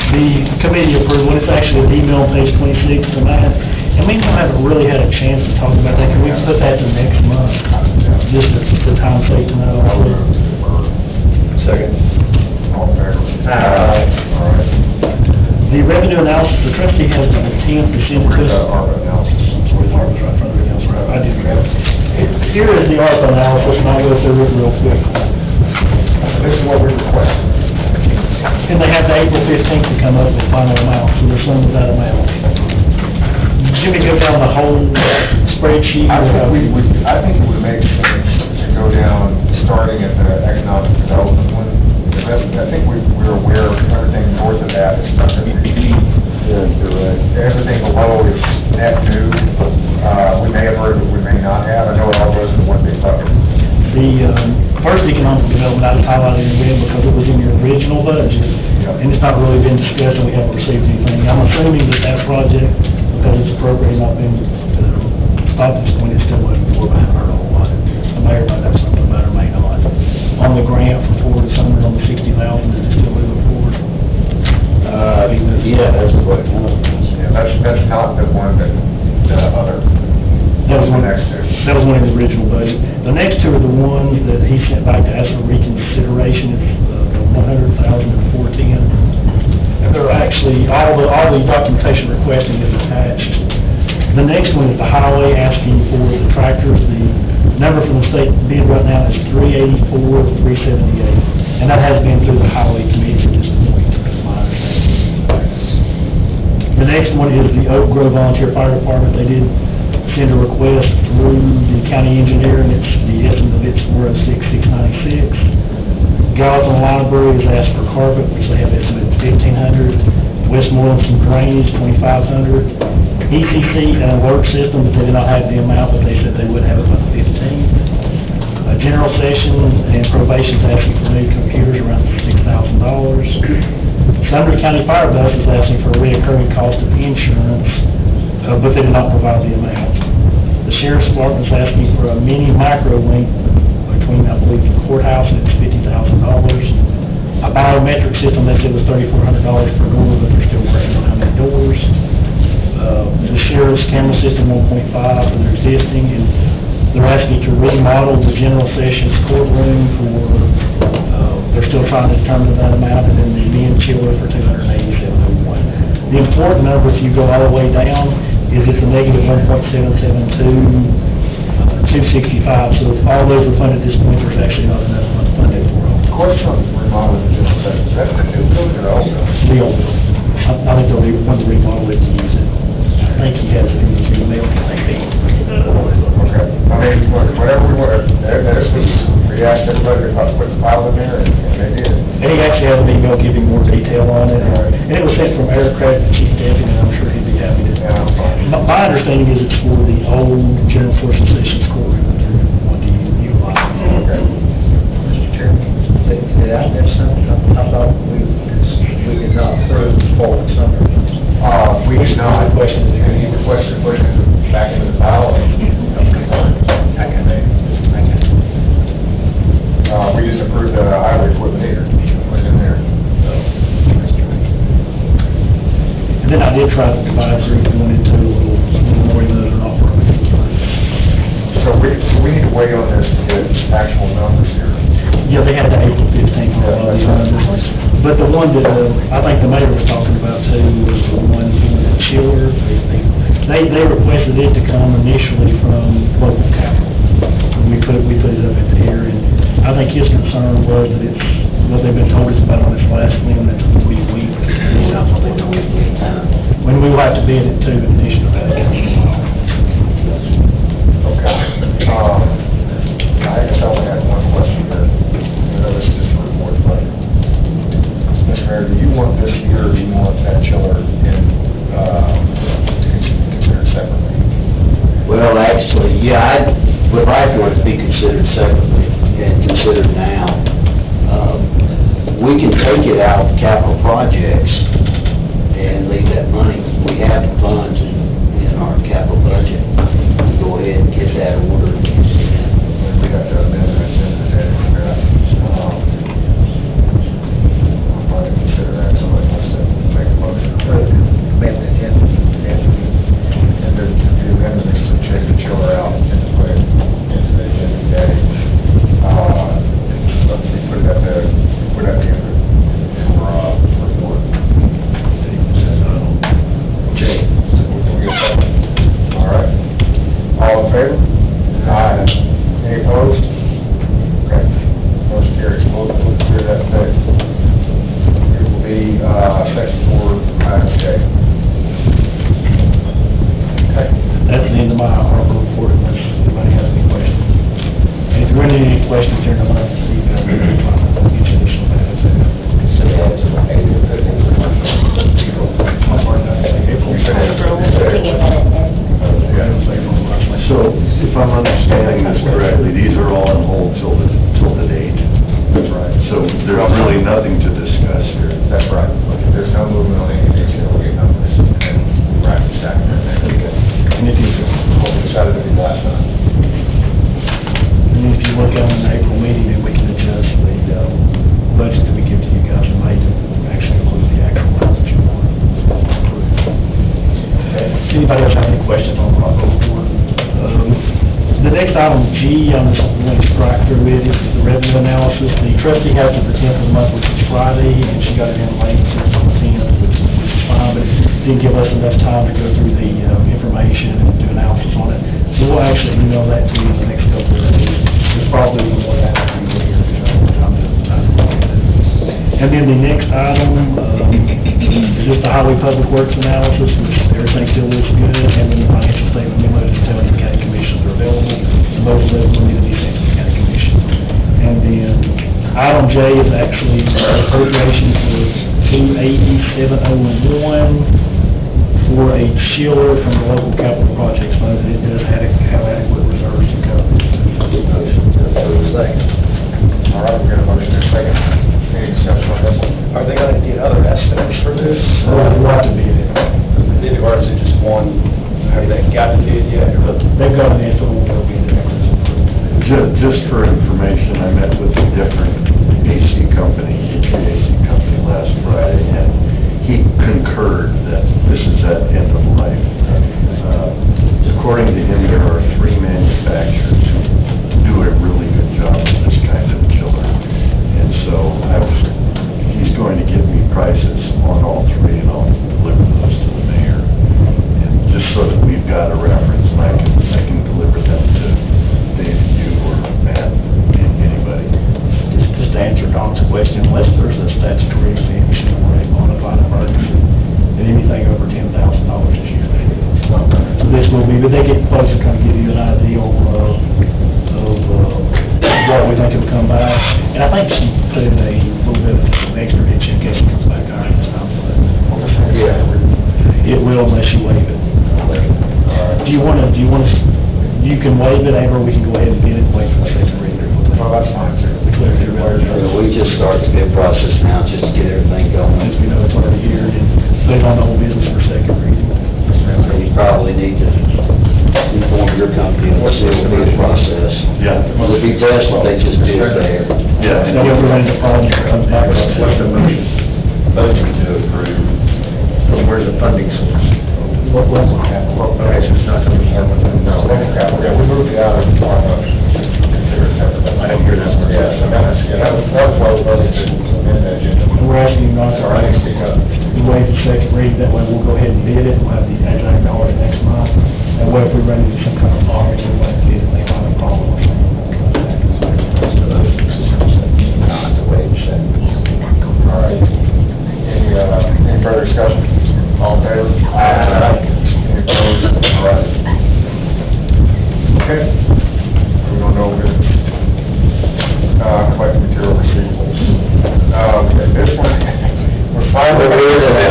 the committee approval, it's actually an email on page 26 tonight. And we haven't really had a chance to talk about that, can we put that to next month? Just for time's sake tonight also. Second. All in favor? Aye. All right. The revenue analysis, the trustee has an attempt to send Where's Chris. the ARPA analysis? I did that. Here is the ARPA analysis, and I'll go through it real quick. This is what we requested. And they have the April 15th to come up with final amount, so there's some of that amount. Jimmy, go down the whole spreadsheet. I think it would make sense to go down, starting at the economic development one. I think we're aware of everything north of that is not going to be. Yeah, you're right. Everything below is net new. We may have heard, but we may not have. I know it all goes in one big bucket. The first economic development, I highlighted in red because it was in your original budget, and it's not really been discussed, and we haven't received anything. I'm assuming that that project, because it's appropriate, not been stopped at this point, it's still moving forward. I haven't heard a whole lot. The mayor might have something about it, may not. On the grant from Ford, somewhere on the 60,000, is it still moving forward? Yeah, that's what it was. Yeah, that's not the one that the other. That was one, next to. that was one in the original budget. The next two are the ones that he sent back to us for reconsideration. It's the 100,000 and 410. And they're actually, all the documentation requesting is attached. The next one is the highway asking for the tractors. The number from the state bid right now is 384,378. And that has been through the highway committee at this point, that's my understanding. The next one is the Oak Grove Volunteer Fire Department. They did send a request through the county engineer, and it's, the estimate of it's $406,696. Gallatin Library has asked for carpet, which they have estimated $1,500. Westmoreland some drainage, $2,500. ECC, an alert system, but they did not have the amount, but they said they would have about $15,000. General session and probation is asking for new computers around $6,000. Sumner County Fire Bus is asking for a reoccurring cost of insurance, but they did not provide the amount. The Sheriff's Department is asking for a mini micro link between, I believe, the courthouse, and it's $50,000. A biometric system, they said was $3,400 per door, but they're still working on how many doors. The Sheriff's camera system, 1.5 for their existing, and they're asking to remodel the general sessions courtroom for, they're still trying to determine that amount, and then the men chiller for $287,01. The important number, if you go all the way down, is it's a negative 1.772, 265. So if all those are funded at this point, there's actually not enough money funded for them. Question on remodeling the general session, is that the new building or the old building? The old building. I think they'll want to remodel it to use it. I think he has it in his email, maybe. Okay, I mean, whatever we want, we asked everybody to put the file in there, and they did. And he actually has an email giving more detail on it, and it was sent from Eric Craig, the chief deputy, and I'm sure he'd be happy to. Yeah, I'm fine. My understanding is it's for the old general forces sessions courtroom that they're wanting to utilize. Okay. Mr. Chairman? Did I miss something? I thought we did not approve Ford Sumner. We did not. Any question, put it back into the file. We just approved the highway equipment here, put it in there. And then I did try to divide through, if you wanted to, a little they requested it to come initially from local capital. We put it up at here, and I think his concern was that it's, what they've been told us about on this last one, that's 40 weeks. When we will have to bid it too, in addition to that. Okay. I guess I only had one question here. I know this is just a report, but, Mr. Mayor, do you want this here, or do you want that chiller in, considered separately? Well, actually, yeah, I would like for it to be considered separately and considered now. We can take it out of capital projects and leave that money. We have the funds in our capital budget. Go ahead and get that ordered. We have to amend it, I'll probably consider that, somebody wants to make a motion. Amend the agenda. And then the amendment is to check the chiller out and to put it into the agenda today. Let's see, put that there, put that in for, report. Jay? All right. All in favor? Aye. Any opposed? Okay. Motion carries. We'll clear that today. It will be, section 4, item J. Okay. That's the end of my article report, unless anybody has any questions. And if there are any questions during the month, see, I'll get you additional data. So, if I'm understanding this correctly, these are all on hold till the date. That's right. So there's really nothing to discuss here. That's right. There's no movement on any of these, we'll get numbers and write the stack and everything. And if you, What we decided to do last time. and if you look at an April meeting, then we can adjust the budget that we give to you guys in May to actually include the actual amounts that you want. Anybody else have any questions on the article report? The next item, G, I'm just going to strike through it, is the revenue analysis. The trustee has it the 10th of the month, which is Friday, and she got it in late, so it's on the 10th, which is fine, but it didn't give us enough time to go through the information and do analysis on it. So we'll actually email that to you in the next couple of days. It's probably one more that after you get here, time to look at it. And then the next item, is just the highway public works analysis, which everything still looks good, and then the financial statement memo to tell you county commissions are available, and both of those will need to be sent to the county commission. And then item J is actually appropriation for 280,701 for a chiller from the local capital projects fund. It does have adequate reserves to cover. All right, we're going to motion in a second. Any discussion on this? Are they gonna get other estimates for this? We'll have to bid it. Or is it just one, have they got the bid yet? They've got an answer, we'll be in there. Just for information, I met with a different HVAC company last Friday, and he concurred that this is at end of life. According to him, there are 3 manufacturers who do a really good job with this kind of chiller. And so he's going to give me prices on all 3, and I'll deliver those to the mayor. And just so that we've got a reference, and I can deliver them to David, you, or Matt, anybody. Just to answer Don's question, unless there's a statutory exemption or a bona fide emergency, then anything over $10,000 a year, so this will be, but they get close to kind of give you an idea of what we think it'll come back. And I think she put in a little bit of extra hitch in case it comes back higher this time. Yeah. It will unless you waive it. You can waive it, or we can go ahead and bid it and wait for the second reader. Well, that's fine, too. We just start the bid process now, just to get everything going. Once we know it's already here, and put it on the whole business for second reading. So you probably need to inform your company of what's the bid process. Yeah. It would be best if they just did it there. Yeah. So if we're ready to project, it comes back. What's the motion? Motion to approve. Where's the funding source? What level of capital? Okay, so it's not going to be permanent. No, local capital, yeah, we moved it out of our motion. Consider it separate. I didn't hear that one. Yeah, so that was part of why we voted to amend the agenda. And we're asking you not to. All right, speak up. You waive the second read, that way we'll go ahead and bid it, we'll have the exact dollars next month. way if we run into some kind of bar, we might see that they have a problem or something. Not the way it's set. All right. Any further discussion? All in favor? Aye. Any opposed? All right. Okay. We're going over to collecting material receivables. This one, we're finally...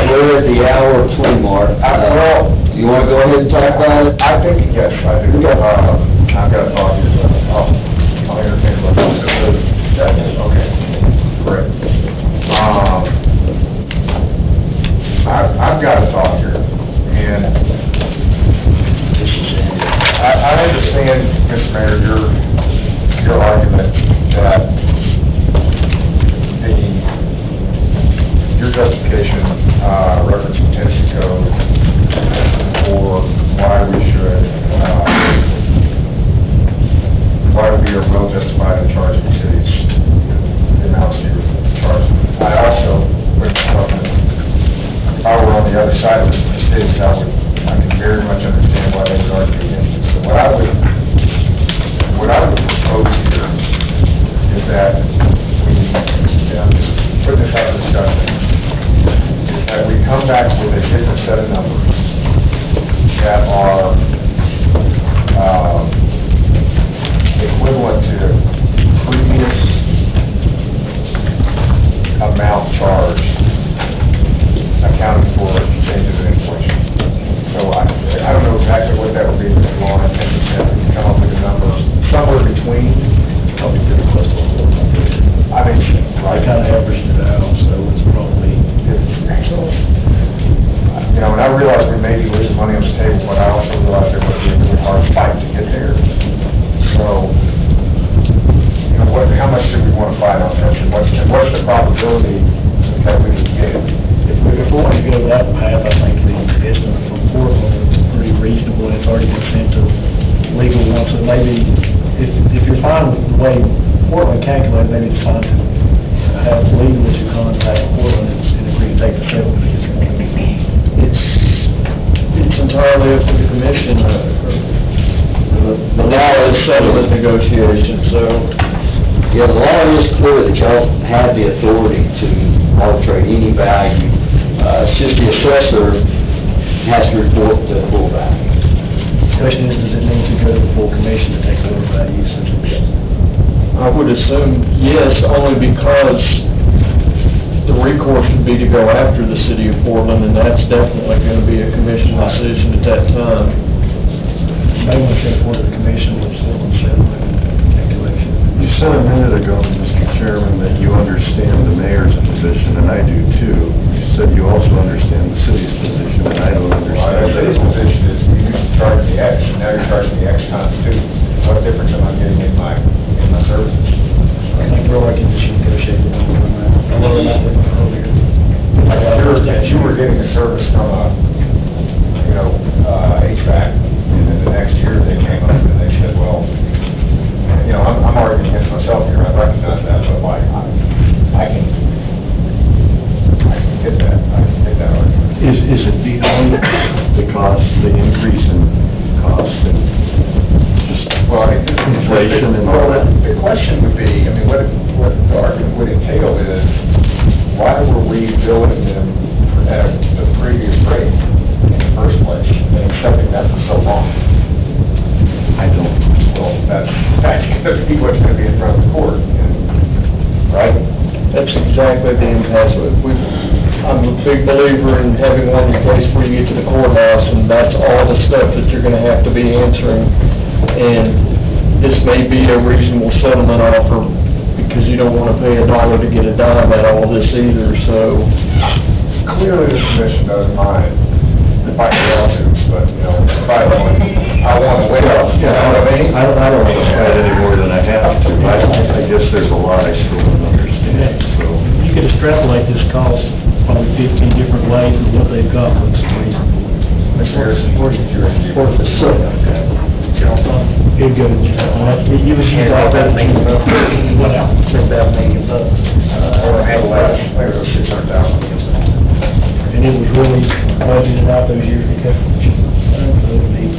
We're at the hour 20 mark. Well, You want to go ahead and talk about it? I think, yes, I do. I've got a thought here. I'll entertain a motion. Okay, great. I've got a thought here, and I understand, Mr. Mayor, your argument that your justification, referencing Tennessee code for why we are well justified in charging cities the amounts you charge. I also, if I were on the other side of the cities, I can very much understand why they would argue against it. So what I would propose here is that we, just put this out of discussion, is that we come back with a different set of numbers that are equivalent to previous amount charged, accounting for changes in inflation. So I don't know exactly what that would be, Mr. Law, I think we can come up with a number somewhere between, Probably pretty close to what we're doing. I mean, I kind of averaged it out, so it's probably, you know, and I realize we may be losing money on the table, but I also realize it would be a really hard fight to get there. So, you know, how much do we want to fight on this, and what's the probability that we can get it? if we want to go that path, I think the estimate from Portland is pretty reasonable. It's already been sent to legal once, so maybe, if you're fine with the way Portland calculated, maybe it's fine to have legal to contact Portland and agree to take the settlement if it's going to be. It's entirely up to the commission. The law is settlement negotiation, so. Yeah, the law is clear that y'all have the authority to arbitrate any value. It's just the assessor has to report the full value. The question is, does it need to go to the full commission to take over that usage? I would assume yes, only because the recourse would be to go after the city of Portland, and that's definitely going to be a commission decision at that time. Maybe we should report to the commission with still on settlement calculation. You said a minute ago, Mr. Chairman, that you understand the mayor's position, and I do too. You said you also understand the city's position, and I don't Well, understand the city's position is we used to charge the X, and now you're charging the X times 2. What difference am I getting in my services? I think we're like in this negotiated number on that. I learned that earlier. You were getting a service from a, HVAC, and then the next year they came up and they said, well, I'm arguing against myself here, I recognize that, but I can get that, argument. Is it beyond the cost, the increase in cost and just inflation and all that? The question would be, what the argument would entail is, why were we billing them at the previous rate in the first place, and accepting that for so long? I don't. Well, that's going to be what's going to be in front of the court, right? That's exactly the impasse. I'm a big believer in having one in place where you get to the courthouse, and that's all the stuff that you're gonna have to be answering. And this may be a reasonable settlement offer, because you don't wanna pay $1 to get a dime out of all this either, so. Clearly, the commission doesn't mind fighting lawsuits, but, if I want to wait up, you know what I mean? I don't want to fight any more than I have to. I guess there's a lot I still don't understand, so. You could extrapolate this cost probably 15 different ways, and what they've got looks reasonable. It'd go to, you was using all that, what else? $6 million. Or have less, maybe it was 600,000. And it was really budgeted out those years because, so it would be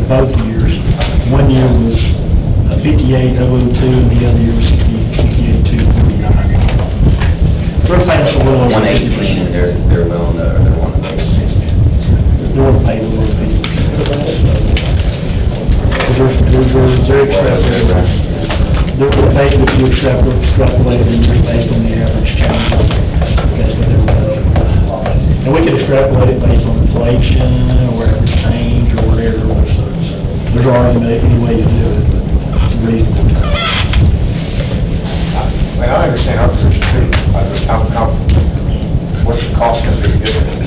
both years. One year was 58,002, and the other year was 68,249. We're paying us a little over 118, 50%. they're willing to, they want to pay 60. They want to pay a little over 50%. They're extrapolated. They're paid if you extrapolate the years based on the average change. That's what they're and we could extrapolate it based on inflation, or average change, or whatever. So there's already any way to do it, but it's reasonable. I understand our position too, what's the cost going to be different?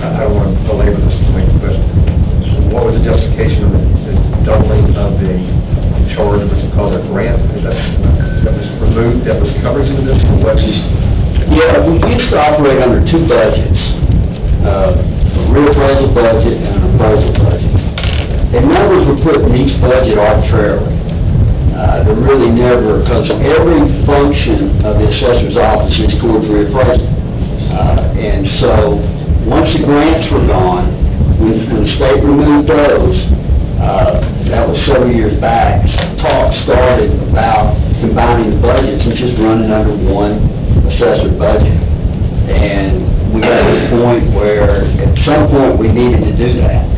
I don't want to belabor this point, but what was the justification of the doubling of the charge, was it called a grant? That was removed, that was covered in this, or what? Yeah, we used to operate under two budgets, a reappraisal budget and an appraisal budget. And numbers were put in each budget arbitrarily. They're really never, because every function of the assessor's office is towards reappraisal. And so, once the grants were gone, when the state removed those, that was several years back, talk started about combining the budgets and just running under one assessor budget. And we got to the point where, at some point, we needed to do that.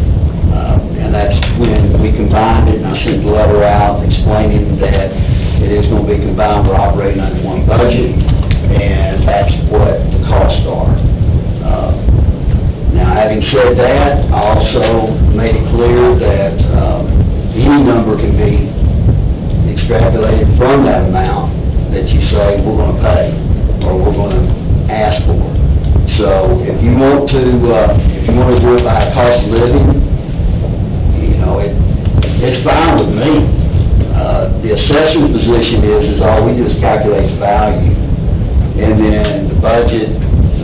And that's when we combined it, and I sent the letter out explaining that it is going to be combined, we're operating under one budget, and that's what the costs are. Now, having said that, I also made it clear that any number can be extrapolated from that amount that you say we're going to pay, or we're going to ask for. So if you want to do it by cost of living, it's fine with me. The assessor's position is all we do is calculate the value. And then the budget,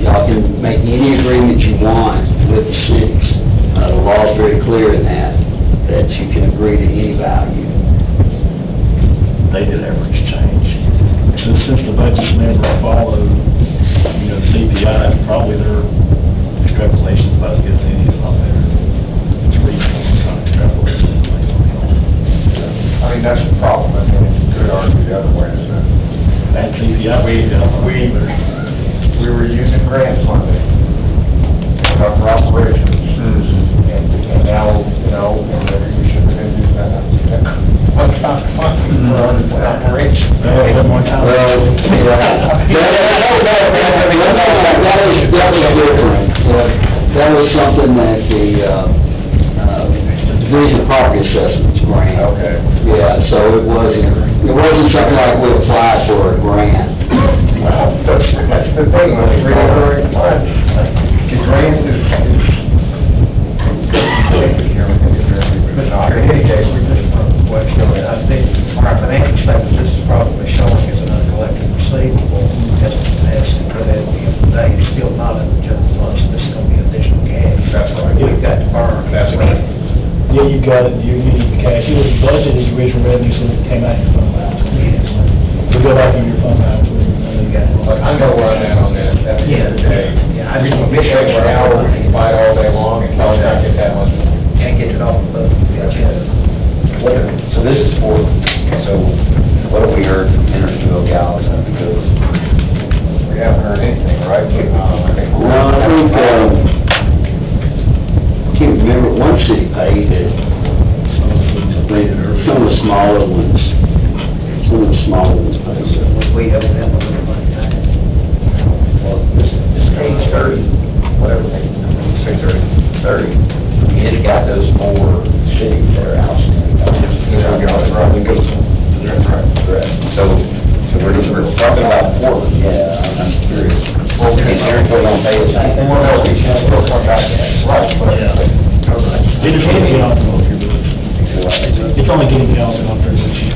y'all can make any agreement you want with the cities. The law is very clear in that you can agree to any value. They did average change. Since the budget's never followed, CPI, probably their extrapolation about as good as any, is not there. It's reasonable, it's not extrapolation. I mean, that's the problem, I mean, you could argue the other way, is that That CPI, we were using grant funding for operations, and now, maybe we shouldn't have used that. One time funding for operations. That was something that the Division of Property Assessments grant. Okay. Yeah, so it wasn't something like we applied for a grant. Well, that's the thing, when we read over it, the grant is, but not, in any case, we just, I think our financial statement, this is probably showing as an uncollected receivable, just as to put at the end of the day, it's still not in the general fund, so this is going to be additional cash. That's right. We've got to burn. That's right. Yeah, you got it, you need the cash. It was budgeted as original revenue, so it came out of your fund balance. We go back in your fund balance, you got it. But I know where I'm at on that, at the end of the day. Yeah, I We just can want to get make sure extra hour, we can fight all day long, and tell us not to get that much. Can't get it off the agenda. So this is for, what have we heard from Hendersonville Gals, because We haven't heard anything, right? Well, I think, I can't remember, one city paid it. Some of the smaller ones paid it. We have them with the money. Well, this page 30, whatever, say 30. we had got those 4 cities that are outstanding. Yeah, that's right. That's right. Correct. So we're talking about Portland. Yeah, I'm curious. Well, Is everybody gonna pay us anything? Well, no, we can't still come back to that. Right, but. It is getting the option off your books. It's only getting the option off there, which is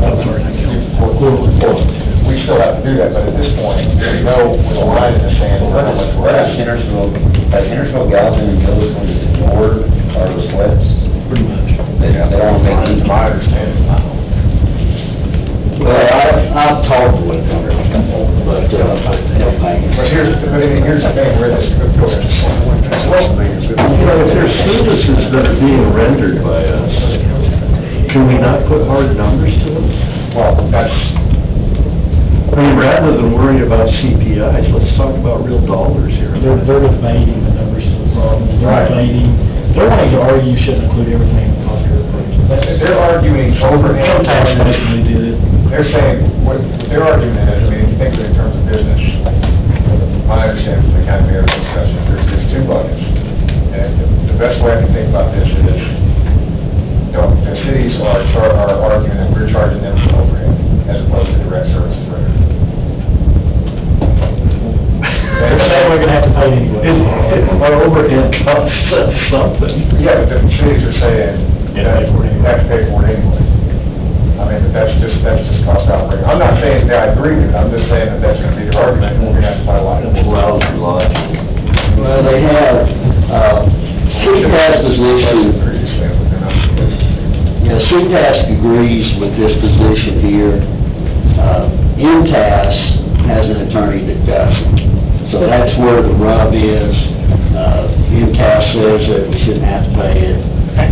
We still have to do that, but at this point, we know with a line in the sand, how much we're Has at. Hendersonville Gals and Millis going to ignore our requests? Pretty much. They don't make That's any. my understanding. Well, I've talked with them, but, they'll pay. But here's the thing, where this could go. services that are being rendered by us, can we not put hard numbers to them? Well, that's, I mean, rather than worry about CPIs, let's talk about real dollars here. They're debating the numbers of the problem. Right. They're wanting to argue you shouldn't include everything in the cost of repair. they're arguing over and Income tax basically did it. They're saying, what their argument is, I mean, if you think of it in terms of business, my understanding from the county mayor's discussion, there's two buckets. And the best way I can think about this is, the cities are arguing that we're charging them for overhead as opposed to direct services revenue. They're saying we're gonna have to pay anyway. Our overhead costs us something. Yeah, but the cities are saying, you have to pay for it anyway. I mean, but that's just cost outright. I'm not saying that I agree with it, I'm just saying that that's gonna be their argument, and we're gonna have to fight a lot. Well, they have, CPAS position, Pretty expensive, you know? yeah, CPAS agrees with this position here. MTAS has an attorney that doesn't. So that's where the rub is. MTAS says that we shouldn't have to pay it,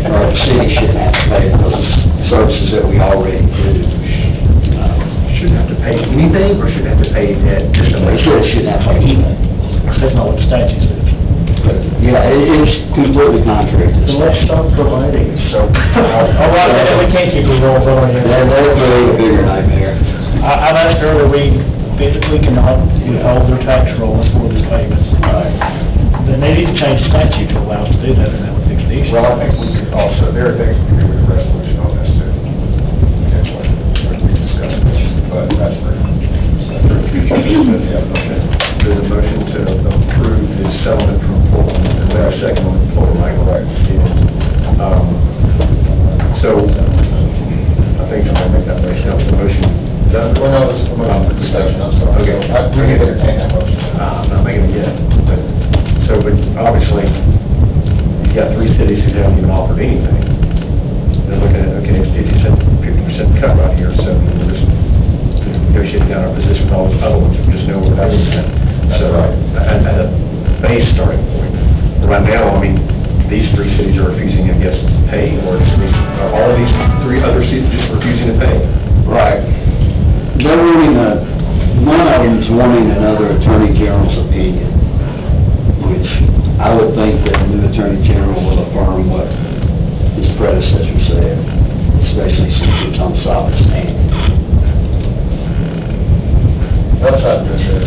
or the city shouldn't have to pay for those services that we already do. Shouldn't have to pay anything, or should have to pay that just a They shouldn't have to pay anything. That's not what the statute says. But, yeah, it's completely contrary to the So let's stop providing. So, All right, we can't keep these rolls on here. That'll create a bigger nightmare. I've asked earlier, we physically cannot withhold their tax rolls for their payments. Then they need to change the statute to allow us to do that, and that would fix the issue. well, I think we could also, there are things we could do with the resolution on this too. Potentially, we discussed this, but that's pretty. There's a motion to approve the settlement from Portland, is there a second on the floor, Michael? Right. So, I think I'm gonna make that motion, that was the motion done? Well, no, this is a motion for discussion, I'm sorry. Okay. We can entertain that motion. I'm not making it yet, but obviously, you've got three cities who haven't even offered anything. They're looking at, okay, it's 50% cut right here, so we're just negotiating down our position with all those other ones, we just know where that's at. So, at a base starting point. Right now, I mean, these three cities are refusing, I guess, to pay, or are all of these three other cities just refusing to pay? Right. They're wanting one of them's wanting another Attorney General's opinion, which I would think that the new Attorney General will affirm what his predecessor said, especially since it's on solid stand. What's up, this is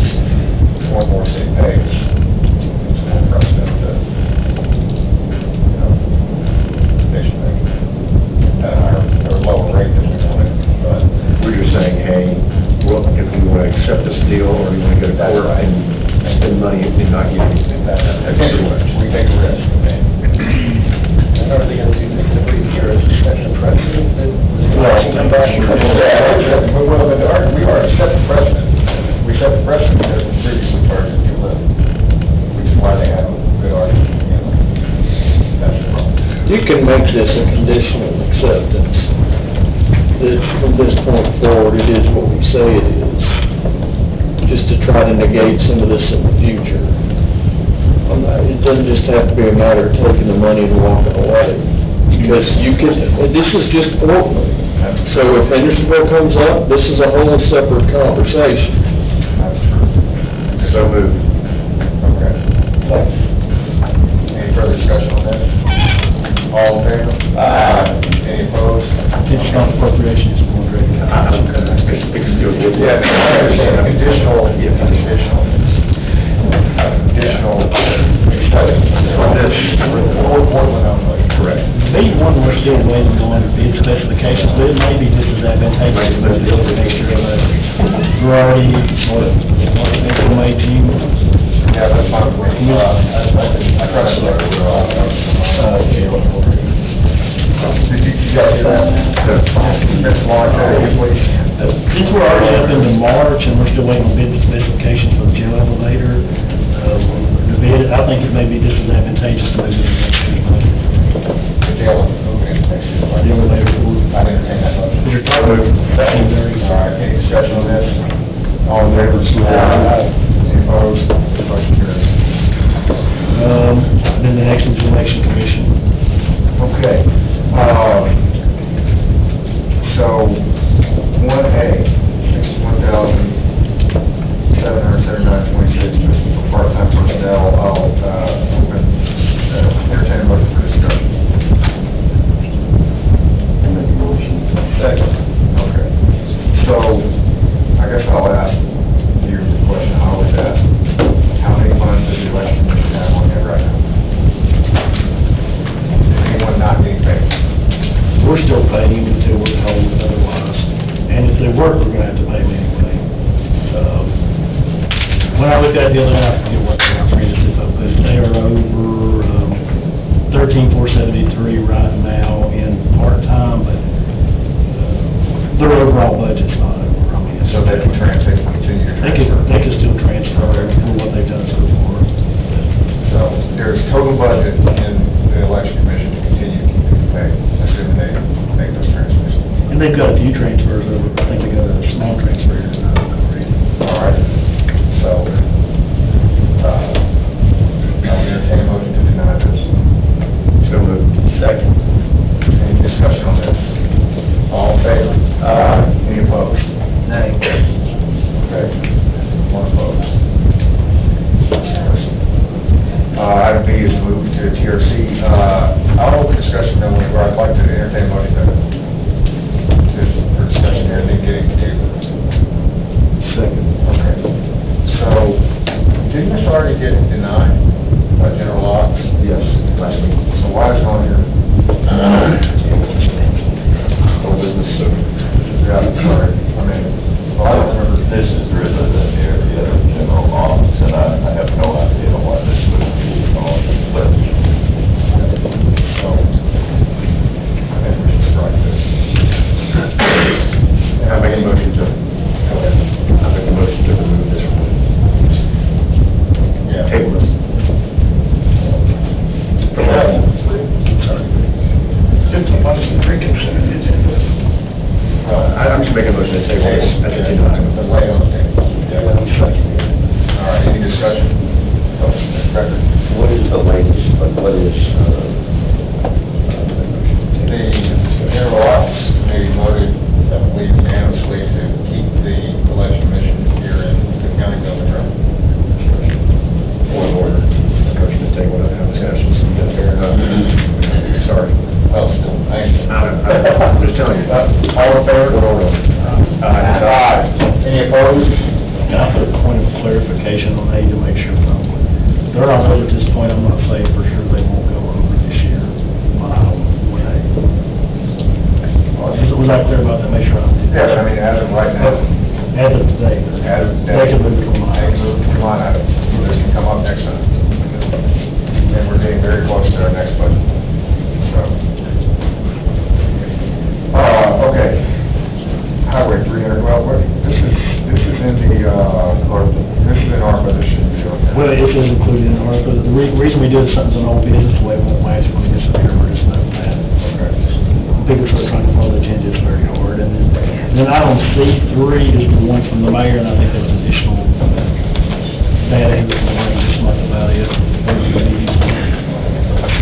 one more city pays. It's no precedent that, you know, they should make that higher, or lower rate than we wanted, but. We're just saying, hey, well, if we want to accept this deal, or you want to go to That's court right. and spend money and not get anything. That's pretty much, we take a risk, okay? Are they going to do the here as a special precedent that come back? Well, we already set the precedent. We set the precedent because we previously charged too little, which is why they have a good argument, you know? That's the problem. You can make this a conditional acceptance, that from this point forward, it is what we say it is, just to try to negate some of this in the future. It doesn't just have to be a matter of taking the money and walking away, because you can, this is just Portland. So if Hendersonville comes up, this is a whole separate conversation. That's true. So moved. Okay. Any further discussion on that? All in favor? Any opposed? It's not appropriation, it's more direct. Yeah, I understand, conditional, conditional. Portland only. Correct. Maybe one we're still waiting on bid specifications, but it may be just as advantageous to move the other next year, but we're already, April, May, June. Yeah, that's fine with me. I try to select it. Did you guys do that? Mr. Mark, please. Since we're already up into March and we're still waiting on bid specifications for the jail elevator, the bid, I think it may be just as advantageous to move it to next year's budget. The jail, okay, next year. The elevator, I didn't take that much. You're talking about All right, any discussion on this? All in favor, say aye. Any opposed? Motion carries. Then the next one's to make election commission. Okay, so, 1A, it's $1,779.26 for part-time personnel. I'll, entertain a motion for discussion. Make a motion. Second. Okay. So, I guess I'll ask you the question I always ask. How many funds does the election commission have on hand right now? Is anyone not getting paid? We're still paying until we're told otherwise. And if they work, we're gonna have to pay them anyway. When I looked at it the other night, I forget what they are, but they are over, 13,473 right now in part-time, but, their overall budget's not over. I mean, So they can continue to transfer? They can still transfer for what they've done so far. So there's total budget in the election commission to continue to keep them paid, assuming they make those transfers. And they've got a few transfers over, I think they got a small transfer here tonight, if I'm reading. All right, so, I'll entertain a motion to deny this. So moved. Second. Any discussion on this? All in favor? Any opposed? Nay. Okay, one opposed. Item B is moved to TRC. I'll open discussion now, where I'd like to entertain a motion for discussion here, and then getting to Second. okay. So, didn't this already get denied by General Locks? Yes, last week. So why is it on here? Or business, so. Yeah, I'm sorry. I mean, well, I don't remember. This is really the area of general office, and I have no idea why this would be on, but So, I think we should strike this. And I make a motion to, go ahead. I make a motion to remove this one. Yeah. Table this. I'm just making a motion to table this. That's a denial. The way on the table. All right, any discussion? Record. What is the latest, but what is, The General Office Committee voted, I believe unanimously, to keep the election commission here in the county government room. One order. The motion to table it, have discussions. Fair enough. Sorry. Well, still, thank you. I'm just telling you. All in favor? One order. Aye. Any opposed? Can I put a point of clarification on that to make sure they're on over at this point, I'm gonna say for sure they won't go over this year. Was I clear about that? Make sure I did. Yeah, but I mean, as of right now, As of today. as of They can move from They can move to line item. This can come up next time. And we're getting very close to our next budget. So. Okay. Highway 300, well, this is in the, this is in ARPA, this should be okay. Well, it is included in ours, but the reason we did something's an old business, the way it won't last when we get some here, we're just not that. Okay. People start trying to follow the changes very hard, and then item C3 is the one from the mayor, and I think there was additional data he was going to just like about it.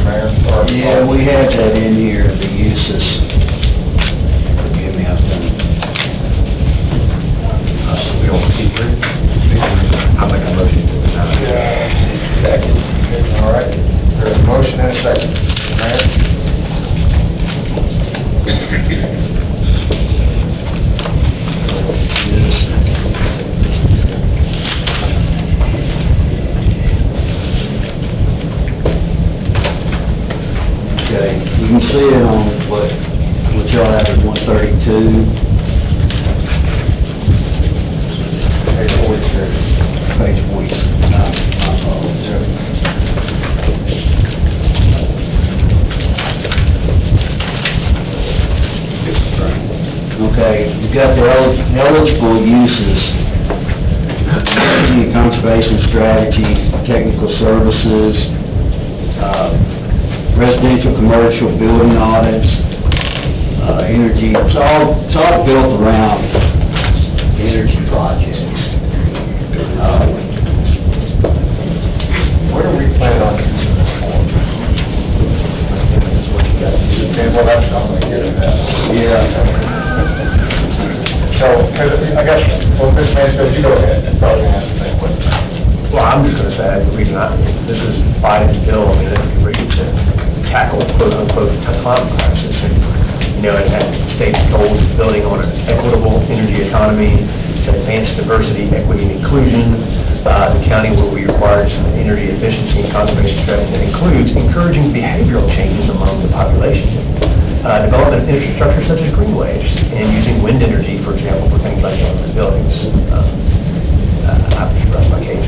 Mayor? or- Yeah, we had that in here, the uses. Forgive me, I've done it. We don't see three? I make a motion to deny. Second. All right, there's a motion and a second. Mayor? Okay, you can see it on what y'all have at 132. Page 46. Page 49. Okay, you've got the eligible uses, energy conservation strategy, technical services, residential, commercial, building audits, energy, it's all built around energy projects. What do we plan on using this for? Well, that's, I'm gonna get it now. So, 'cause I guess, well, Ms. Mansfield, you go ahead, and probably answer the same question. Well, I'm just gonna say, the reason this is Biden's bill, I mean, it's ready to tackle quote-unquote climate crisis. And, you know, it has state goals of building on an equitable energy economy, to advance diversity, equity, and inclusion. The county will be required some energy efficiency and conservation strategy that includes encouraging behavioral changes among the population. Development of infrastructure such as greenways, and using wind energy, for example, for things like government buildings. I've expressed my case.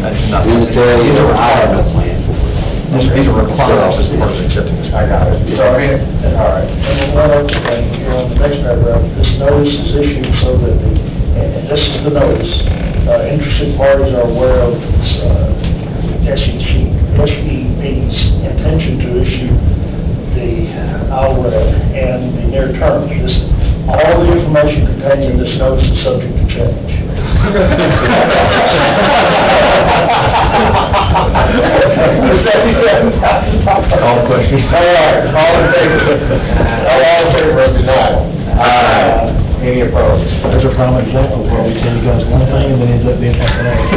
That's not. I have no plan for it. These are requirements as part of accepting this. I got it. So, I mean, all right. And one other thing, here on the next paragraph, this notice is issued so that the, and this is the notice, interested parties are aware of SEP's intention to issue the ILRED and the near term. All the information contained in this notice is subject to change. All questions? All right, all in favor? All in favor of denial? Aye. Any opposed? There's a prime example where we tell you guys one thing and then ends up being something else.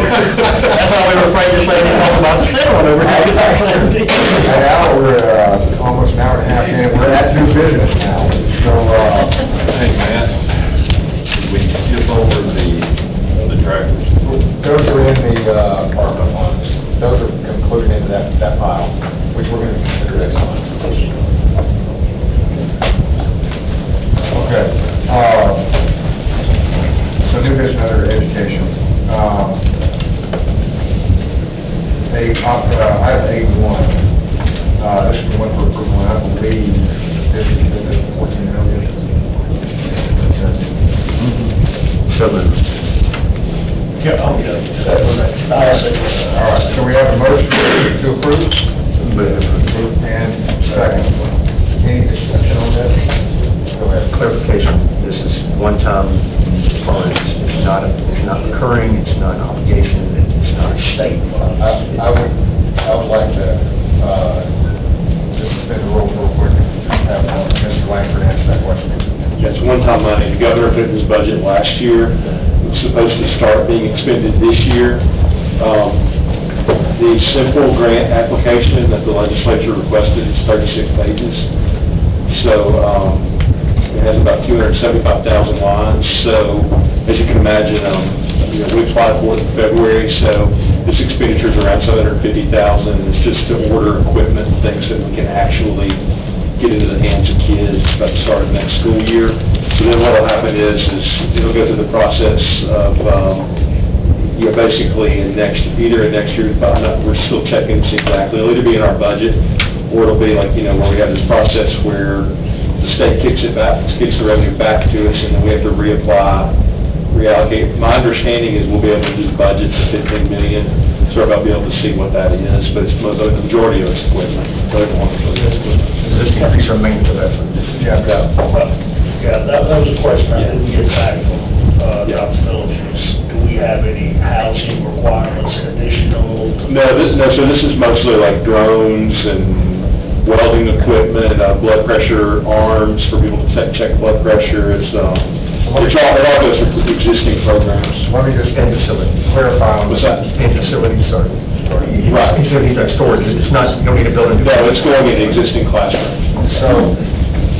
That's why we were afraid to say anything about the second one over here. And now we're, almost an hour and a half in, we're at new business now, so, Hey, Matt, did we skip over the tractors? those are in the, ARPA funds. Those are concluded into that pile, which we're gonna consider next month. Okay, so new business under education. I have A1. This is the one for approval, and I believe this is 14 million. So moved. Yeah, oh, yeah. All right, so we have a motion to approve? Move. And second. Any discussion on that? Go ahead. Clarification, this is one-time funds, it's not recurring, it's not an obligation, it's not a state fund. I would like to, just spin the roll real quick, have Mr. Langford answer that question. Yes, one-time money. The governor put in his budget last year. It's supposed to start being expended this year. The simple grant application that the legislature requested is 36 pages. So, it has about 275,000 lines. So, as you can imagine, we applied for it in February, so this expenditure is around $750,000. It's just to order equipment and things that we can actually get into the hands of kids about to start the next school year. So then what will happen is it'll go through the process of, basically either in next year's budget, we're still checking to see exactly, it'll either be in our budget, or it'll be like, where we have this process where the state kicks it back, gets the revenue back to us, and then we have to reallocate. My understanding is we'll be able to do the budget to 15 million, so I'll be able to see what that is, but it's the majority of it's equipment. Is this increase our maintenance of effort? Yeah, that was a question I didn't get back from, Dr. Phillips. Do we have any housing requirements additional? So this is mostly like drones and welding equipment, blood pressure arms for people to check blood pressure. It all goes through existing programs. Let me just clarify on What's that? In facilities, sorry. Right. Facilities like storage, it's not, you don't need a building. No, it's going in the existing classroom. So,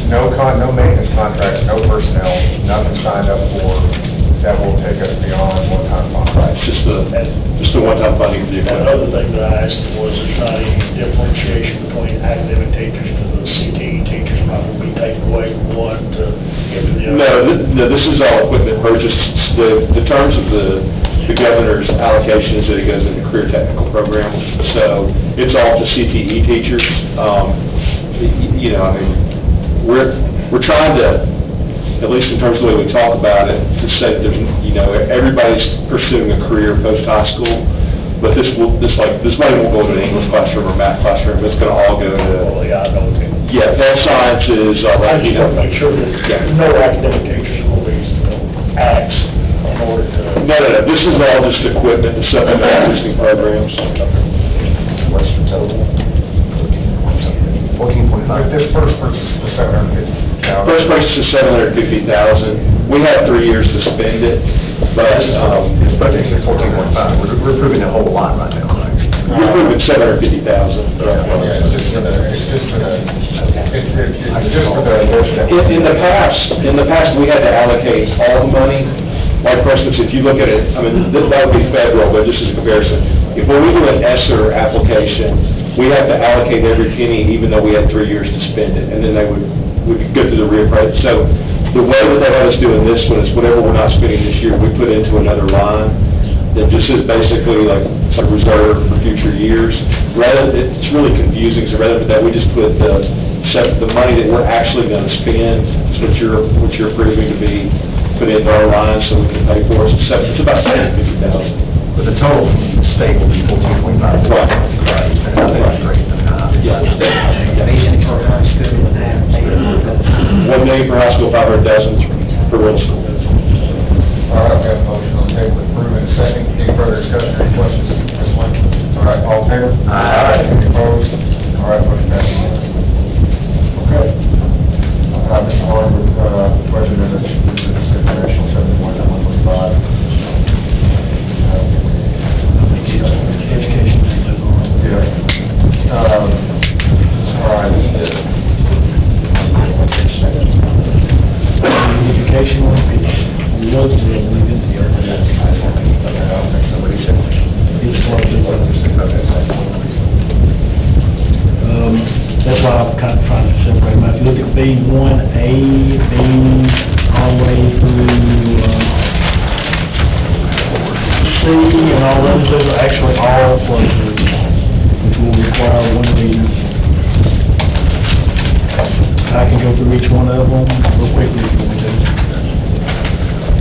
no maintenance contracts, no personnel, nothing signed up for that will take us beyond one-time contracts. It's just the one-time funding of the equipment. Another thing that I asked was there's not any differentiation between academic teachers to the CTE teachers, not will be taken away from one to give to the other. No, this is all equipment purchased. The terms of the governor's allocation is that it goes into career technical programs. So it's all to CTE teachers. We're trying to, at least in terms of the way we talk about it, to say that there's, everybody's pursuing a career post-high school, but this money won't go to an English classroom or math classroom. It's going to all go to, health sciences, all I that, just want to make sure that no academic teachers will be asked in order to. No, this is all just equipment to supplement existing programs. What's the total? 14.9. But this first purchase for $750,000. First purchase is $750,000. We have 3 years to spend it, but, It's budgeted at 14.5, we're approving the whole lot right now, right? we're moving $750,000. Yeah, it's just for the addition. In the past, we had to allocate all the money. Like, for instance, if you look at it, I mean, that would be federal, but just as a comparison, if when we do an ESSER application, we have to allocate every penny, even though we had 3 years to spend it, and then we could go through the reappraisal. So the way that they let us do in this one is whatever we're not spending this year, we put into another line that just is basically like it's a reserve for future years. It's really confusing, so rather than that, we just put the money that we're actually going to spend, what you're approving to be put into our line so we can pay for it. So it's about $750,000. But the total state will be 14.5. Right. That's great. Basic for high school and half, $1 million for high school, $500,000 for middle school. All right, we have a motion on the table to approve in a second. Any further discussion, any questions? Ms. Lincoln? All right, all in favor? Aye. Any opposed? All right, motion passes. Okay. Mr. Harwood, budget in this informational 71-125. Education. Yeah. All right. Education, we know that we're moving to the earth. It's that's why I'm kind of trying to separate them out. If you look at B1A, B, all the way through, C, and all those are actually all flow-throughs, which will require one reading. I can go through each one of them real quickly if you want me to.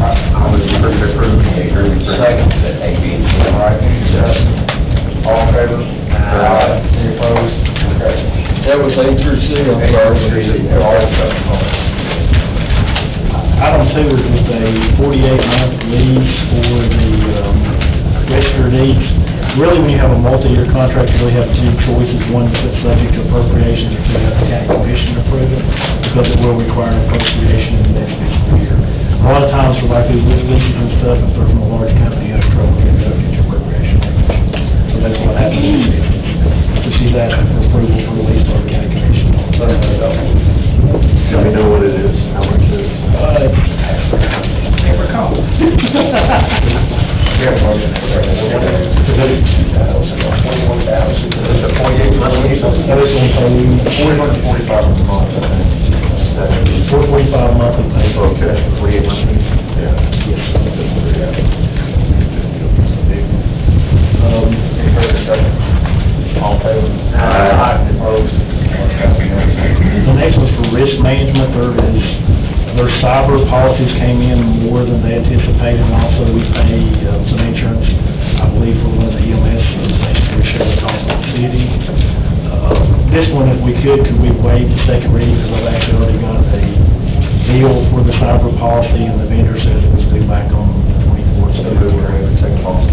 I was approved Second. All right, any discussion? All in favor? Any opposed? Okay. That was A through C, I'm sorry. All discussion on it. Item 2 is with a 48-month lease for the registered deeds. Really, when you have a multi-year contract, you really have two choices. One is it's subject to appropriations, or two, you have the county commission approve it, because it will require an appropriation in the next fiscal year. A lot of times, for like these leases and stuff, if they're from a large company, you have trouble getting subject to appropriation. So that's what happens. So she's asking for approval for the lease by the county commission. Do we know what it is, how much it is? Never call. We have a motion. It's a 48-month lease. $445 a month, I think. $445 monthly pay. Okay. 48 months. Any further discussion? All in favor? Any opposed? Motion passes. The next one's for risk management. Their cyber policies came in more than they anticipated, and also we pay some insurance, I believe, for one of the EMS, basically share the cost of the city. This one, if we could we waive the second reading, because I've actually already got a deal for the cyber policy, and the vendor says it was due back on the 24th. So moved. We have a second policy.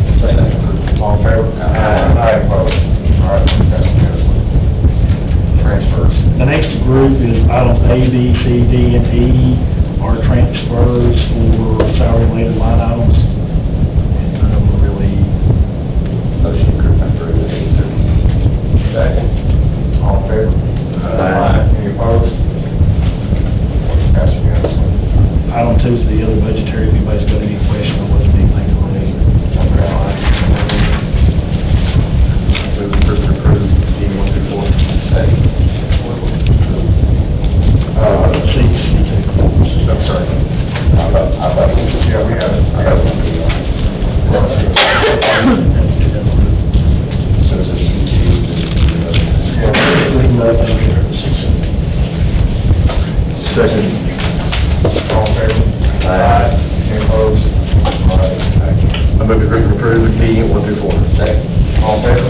All in favor? Aye. Opposed? All right, motion passes. Transfers. The next group is items A, B, C, D, and E are transfers for salary-related line items. And none of them really, Motion approved. Second. All in favor? Any opposed? Motion passes unanimously. item 2 is the other budgetary, if anybody's got any question or wasn't anything to raise. Move approved, D1-4. Second. I'm sorry. I thought, yeah, we had it. I got it. Second. All in favor? Any opposed? All right. I move approved, D1-4. All in favor?